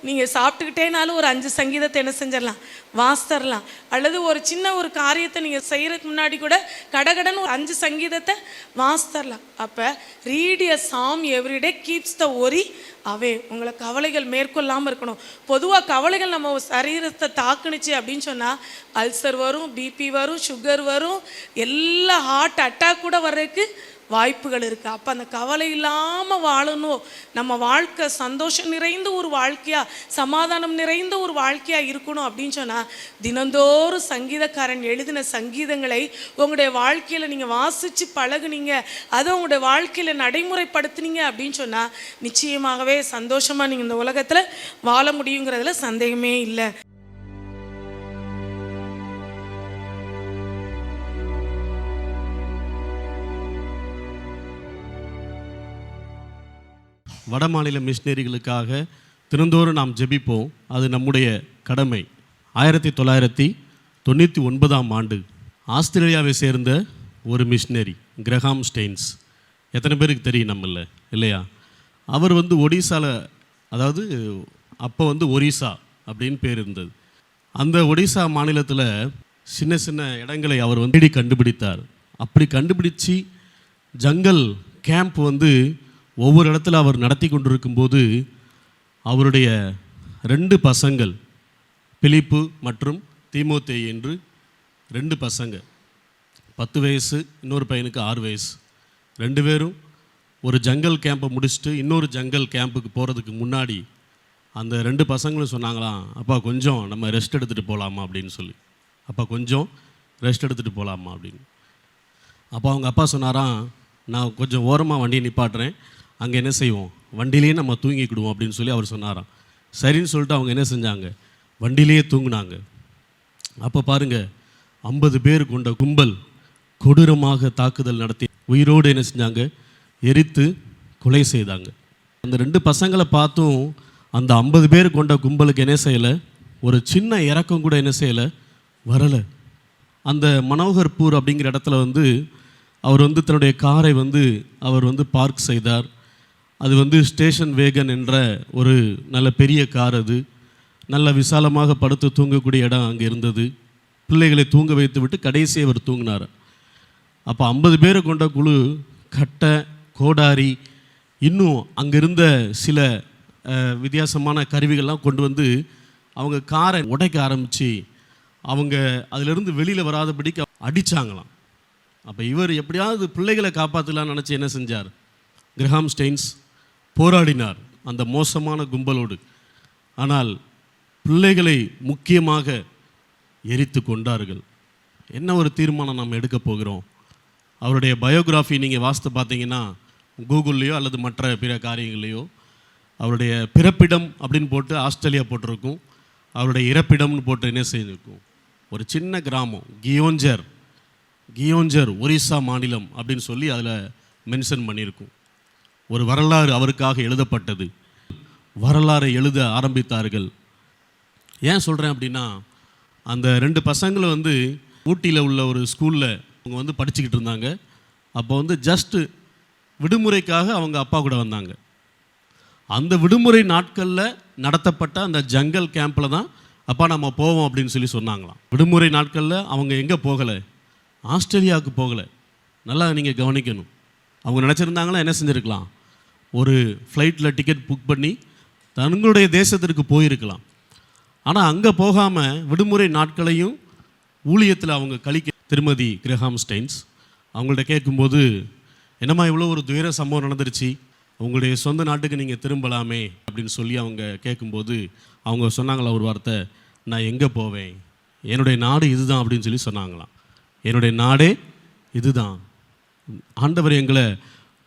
நீங்கள் சாப்பிட்டுக்கிட்டேனாலும் ஒரு 5 சங்கீதத்தை என்ன செஞ்சிடலாம், வாசித்தரலாம். அல்லது ஒரு சின்ன ஒரு காரியத்தை நீங்கள் செய்கிறதுக்கு முன்னாடி கூட கடகடன்னு ஒரு 5 சங்கீதத்தை வாசித்தரலாம். அப்போ read a psalm everyday keeps the worry away. உங்களை கவலைகள் மேற்கொள்ளாமல் இருக்கணும். பொதுவாக கவலைகள் நம்ம சரீரத்தை தாக்குனுச்சு அப்படின்னு சொன்னால் அல்சர் வரும், பிபி வரும், சுகர் வரும், எல்லா ஹார்ட் அட்டாக் கூட வர்றதுக்கு வாய்ப்புகள் இருக்குது. அப்போ அந்த கவலை இல்லாமல் வாழணும், நம்ம வாழ்க்கை சந்தோஷம் நிறைந்த ஒரு வாழ்க்கையாக, சமாதானம் நிறைந்த ஒரு வாழ்க்கையாக இருக்கணும் அப்படின்னு சொன்னால் தினந்தோறும் சங்கீதக்காரன் எழுதின சங்கீதங்களை உங்களுடைய வாழ்க்கையில் நீங்கள் வாசித்து பழகுனீங்க, அதை உங்களுடைய வாழ்க்கையில் நடைமுறைப்படுத்துனீங்க அப்படின்னு சொன்னால் நிச்சயமாகவே சந்தோஷமாக நீங்கள் இந்த உலகத்தில் வாழ முடியுங்கிறதுல சந்தேகமே இல்லை. வடமாநில மிஷினரிகளுக்காக தினந்தோறும் நாம் ஜெபிப்போம். அது நம்முடைய கடமை. 1999ஆம் ஆண்டு ஆஸ்திரேலியாவை சேர்ந்த ஒரு மிஷினரி கிரஹாம் ஸ்டெயின்ஸ், எத்தனை பேருக்கு தெரியும் நம்மள இல்லையா? அவர் ஒடிசாவில், அதாவது அப்போ ஒரிசா அப்படின்னு பேர் இருந்தது. அந்த ஒடிசா மாநிலத்தில் சின்ன சின்ன இடங்களை அவர் தேடி கண்டுபிடித்தார். அப்படி கண்டுபிடிச்சி ஜங்கல் கேம்ப் ஒவ்வொரு இடத்துல அவர் நடத்தி கொண்டிருக்கும்போது அவருடைய 2 பசங்கள், பிலிப்பு மற்றும் தீமோத்தேயு என்று 2 பசங்க, 10 வயசு, இன்னொரு பையனுக்கு 6 வயசு, 2 பேரும் ஒரு ஜங்கல் கேம்பை முடிச்சுட்டு இன்னொரு ஜங்கல் கேம்புக்கு போகிறதுக்கு முன்னாடி அந்த 2 பசங்களும் சொன்னாங்களாம், அப்பா கொஞ்சம் நம்ம ரெஸ்ட் எடுத்துகிட்டு போகலாமா அப்படின்னு சொல்லி. அப்பா கொஞ்சம் ரெஸ்ட் எடுத்துகிட்டு போகலாமா அப்படின்னு. அப்போ அவங்க அப்பா சொன்னாராம், நான் கொஞ்சம் ஓரமாக வண்டியை நிப்பாட்டுறேன், அங்கே என்ன செய்வோம், வண்டியிலேயே நம்ம தூங்கிக்கிடுவோம் அப்படின்னு சொல்லி அவர் சொன்னாராம். சரின்னு சொல்லிட்டு அவங்க என்ன செஞ்சாங்க, வண்டியிலேயே தூங்குனாங்க. அப்போ பாருங்கள், 50 பேர் கொண்ட கும்பல் கொடூரமாக தாக்குதல் நடத்தி உயிரோடு என்ன செஞ்சாங்க, எரித்து கொலை செய்தாங்க. அந்த 2 பசங்களை பார்த்தும் அந்த 50 பேர் கொண்ட கும்பலுக்கு என்ன செய்யலை, ஒரு சின்ன இறக்கம் கூட என்ன செய்யலை, வரலை. அந்த மனோகர்பூர் அப்படிங்கிற இடத்துல வந்து அவர் வந்து தன்னுடைய காரை வந்து அவர் வந்து பார்க் செய்தார். அது வந்து ஸ்டேஷன் வேகன் என்ற ஒரு நல்ல பெரிய கார். அது நல்ல விசாலமாக படுத்து தூங்கக்கூடிய இடம் அங்கே இருந்தது. பிள்ளைகளை தூங்க வைத்து விட்டு கடைசி அவர் தூங்கினார். அப்போ 50 பேரை கொண்ட குழு கட்டை, கோடாரி, இன்னும் அங்கே இருந்த சில வித்தியாசமான கருவிகள்லாம் கொண்டு வந்து அவங்க காரை உடைக்க ஆரம்பித்து அவங்க அதிலிருந்து வெளியில் வராதபடிக்கு அடித்தாங்களாம். அப்போ இவர் எப்படியாவது பிள்ளைகளை காப்பாற்றலான்னு நினச்சி என்ன செஞ்சார், கிரஹாம் ஸ்டெயின்ஸ் போராடினார் அந்த மோசமான கும்பலோடு. ஆனால் பிள்ளைகளை முக்கியமாக எரித்து கொண்டார்கள். என்ன ஒரு தீர்மானம் நாம் எடுக்க போகிறோம்? அவருடைய பயோகிராஃபி நீங்கள் வாசித்து பார்த்தீங்கன்னா கூகுள்லேயோ அல்லது மற்ற பிற காரியங்கள்லையோ அவருடைய பிறப்பிடம் அப்படின்னு போட்டு ஆஸ்திரேலியா போட்டிருக்கும், அவருடைய இறப்பிடம்னு போட்டு என்ன செய்திருக்கும், ஒரு சின்ன கிராமம் கியோஞ்சர் ஒரிசா மாநிலம் அப்படின்னு சொல்லி அதில் மென்ஷன் பண்ணியிருக்கும். ஒரு வரலாறு அவருக்காக எழுதப்பட்டது. வரலாறை எழுத ஆரம்பித்தார்கள். ஏன் சொல்கிறேன் அப்படின்னா, அந்த 2 பசங்களை வந்து ஊட்டியில் உள்ள ஒரு ஸ்கூலில் அவங்க வந்து படிச்சுக்கிட்டு இருந்தாங்க. அப்போ வந்து ஜஸ்ட்டு விடுமுறைக்காக அவங்க அப்பா கூட வந்தாங்க. அந்த விடுமுறை நாட்களில் நடத்தப்பட்ட அந்த ஜங்கல் கேம்பில் தான் அப்பா நம்ம போவோம் அப்படின்னு சொல்லி சொன்னாங்களாம். விடுமுறை நாட்களில் அவங்க எங்கே போகலை, ஆஸ்திரேலியாவுக்கு போகலை. நல்லா நீங்கள் கவனிக்கணும். அவங்க நினச்சிருந்தாங்களா என்ன செஞ்சுருக்கலாம், ஒரு ஃப்ளைட்டில் டிக்கெட் புக் பண்ணி தங்களுடைய தேசத்திற்கு போயிருக்கலாம். ஆனால் அங்கே போகாமல் விடுமுறை நாட்களையும் ஊழியத்தில் அவங்க கழிக்க திருமதி கிரஹாம் ஸ்டெயின்ஸ் அவங்கள்ட்ட கேட்கும்போது, என்னம்மா இவ்வளோ ஒரு துயர சம்பவம் நடந்துருச்சு, உங்களுடைய சொந்த நாட்டுக்கு நீங்கள் திரும்பலாமே அப்படின்னு சொல்லி அவங்க கேட்கும்போது அவங்க சொன்னாங்களா ஒரு வார்த்தை, நான் எங்கே போவேன், என்னுடைய நாடு இதுதான் அப்படின்னு சொல்லி சொன்னாங்களாம். என்னுடைய நாடே இதுதான். ஆண்டவர் எங்களை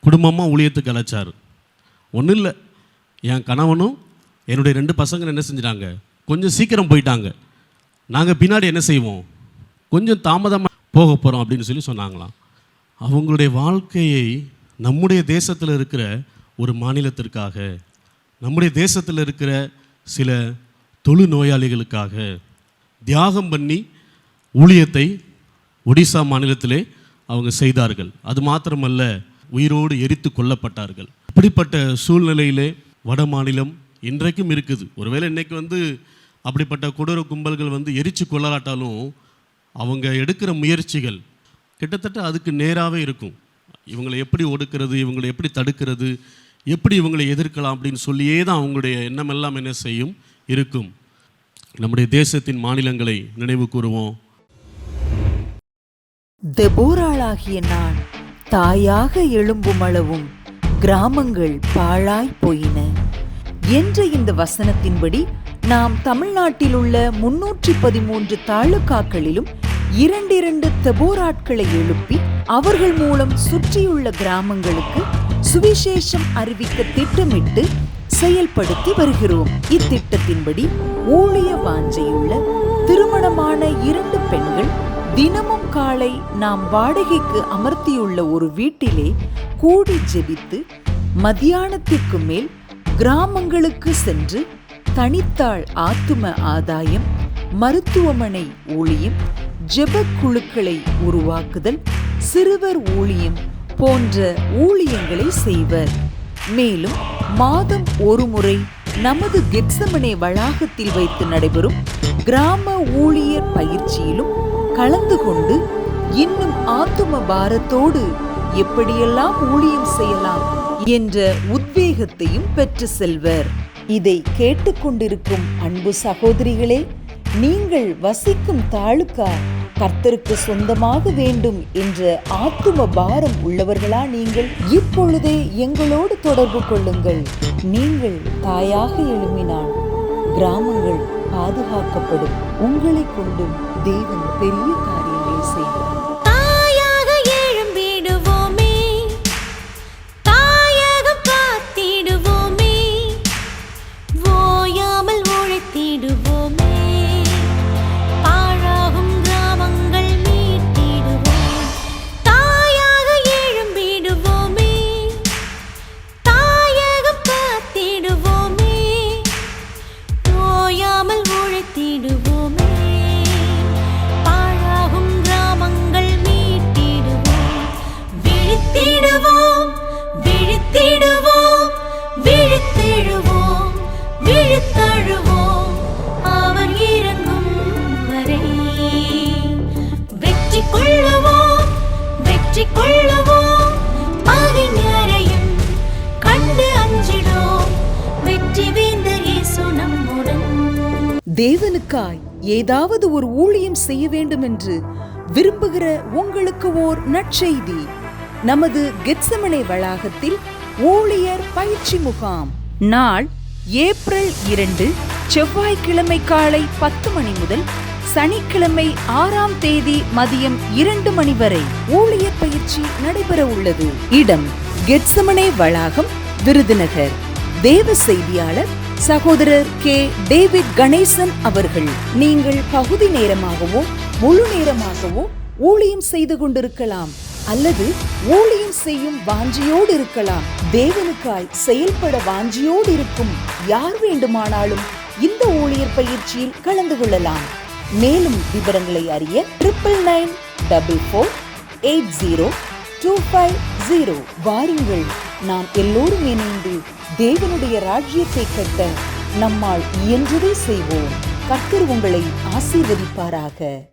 குடும்பமாக ஊழியத்துக்கு அழைச்சார். ஒன்றும் இல்லை, என் கணவனும் என்னுடைய 2 பசங்க என்ன செஞ்சிட்டாங்க, கொஞ்சம் சீக்கிரம் போயிட்டாங்க. நாங்கள் பின்னாடி என்ன செய்வோம், கொஞ்சம் தாமதமாக போக போகிறோம் அப்படின்னு சொல்லி சொன்னாங்களாம். அவங்களுடைய வாழ்க்கையை நம்முடைய தேசத்தில் இருக்கிற ஒரு மாநிலத்திற்காக, நம்முடைய தேசத்தில் இருக்கிற சில தொழுநோயாளிகளுக்காக தியாகம் பண்ணி ஊழியத்தை ஒடிசா மாநிலத்திலே அவங்க செய்தார்கள். அது மாத்திரமல்ல, உயிரோடு எரித்து கொல்லப்பட்டார்கள். இப்படிப்பட்ட சூழ்நிலையிலே வட மாநிலம் இன்றைக்கும் இருக்குது. ஒருவேளை இன்றைக்கி வந்து அப்படிப்பட்ட கொடூர கும்பல்கள் வந்து எரித்து கொள்ளலாட்டாலும் அவங்க எடுக்கிற முயற்சிகள் கிட்டத்தட்ட அதுக்கு நேராகவே இருக்கும். இவங்களை எப்படி ஒடுக்கிறது, இவங்களை எப்படி தடுக்கிறது, எப்படி இவங்களை எதிர்க்கலாம் அப்படின்னு சொல்லியே தான் அவங்களுடைய எண்ணம் எல்லாம் என்ன செய்யும் இருக்கும். நம்முடைய தேசத்தின் மாநிலங்களை நினைவு கூறுவோம். தெபோராளாகிய நான் தாயாக எழும்பும் அளவும் கிராமங்கள் பாழாய் போயின என்ற இந்த வசனத்தின்படி நாம் தமிழ்நாட்டில் உள்ள 313 தாலுகாக்களிலும் 2 தெபோராட்களை எழுப்பி அவர்கள் மூலம் சுற்றியுள்ள கிராமங்களுக்கு சுவிசேஷம் அறிவிக்க திட்டமிட்டு செயல்படுத்தி வருகிறோம். இத்திட்டத்தின்படி ஊழிய வாஞ்சையுள்ள திருமணமான 2 பெண்கள் தினமும் காலை நாம் வாடகைக்கு அமர்த்தியுள்ள ஒரு வீட்டிலே கூடி ஜெபித்து மத்தியானத்திற்கு மேல் கிராமங்களுக்கு சென்று தனித்தாள் ஆத்தும ஆதாயம், மருத்துவமனை ஊழியம், ஜெப குழுக்களை உருவாக்குதல், சிறுவர் ஊழியம் போன்ற ஊழியங்களை செய்வர். மேலும் மாதம் ஒரு முறை நமது கெத்செமனே வளாகத்தில் வைத்து நடைபெறும் கிராம ஊழியர் பயிற்சியிலும் கலந்து கொண்டு இன்னும் ஆத்தும பாரத்தோடு எப்படியெல்லாம் ஊழியம் செய்யலாம் என்ற உத்வேகத்தையும் பெற்று செல்வர். இதை கேட்டுக்கொண்டிருக்கும் அன்பு சகோதரிகளே, நீங்கள் வசிக்கும் தாலுகா கர்த்தருக்கு சொந்தமாக வேண்டும் என்ற ஆத்தும பாரம் உள்ளவர்களா நீங்கள்? இப்பொழுதே எங்களோடு தொடர்பு கொள்ளுங்கள். நீங்கள் தாயாக எழும்பினால் கிராமங்கள் பாதுகாக்கப்படும். உங்களை கொண்டும் தேவன் பெரிய காரியங்களை செய்வார். உழைத்திடுவோமே தேவனுக்காய் ஏதாவது ஒரு ஊழியம் செய்ய வேண்டும் என்று விரும்புகிற உங்களுக்கு ஓர் நற்செய்தி. நமது கெத்செமனே வளாகத்தில் ஊழியர் பயிற்சி முகாம் நாள் ஏப்ரல் 2 செவ்வாய்க்கிழமை காலை 10 மணி முதல் சனிக்கிழமை 6ஆம் தேதி மதியம் 2 மணி வரை ஊழியர் பயிற்சி நடைபெற உள்ளது. இடம் கெத்செமனே வளாகம், விருதுநகர். தேவ செய்தியாளர் சகோதரர் கே. டேவிட் கணேசன் அவர்கள். நீங்கள் பகுதி நேரமாகவோ முழு நேரமாகவோ ஊழியம் செய்து கொண்டிருக்கலாம், அல்லது ஊழியம் செய்யும் வாஞ்சியோடு இருக்கலாம். தேவனுக்காய் செயல்பட வாஞ்சியோடு இருக்கும் யார் வேண்டுமானாலும் இந்த ஊழியர் பயிற்சியில் கலந்து கொள்ளலாம். மேலும் விவரங்களை அறிய 9944480250 வாருங்கள். நாம் எல்லோரும் இணைந்து தேவனுடைய ராஜ்யத்தை கட்ட நம்மால் இயன்றதை செய்வோம். கர்த்தர் உங்களை ஆசீர்வதிப்பாராக.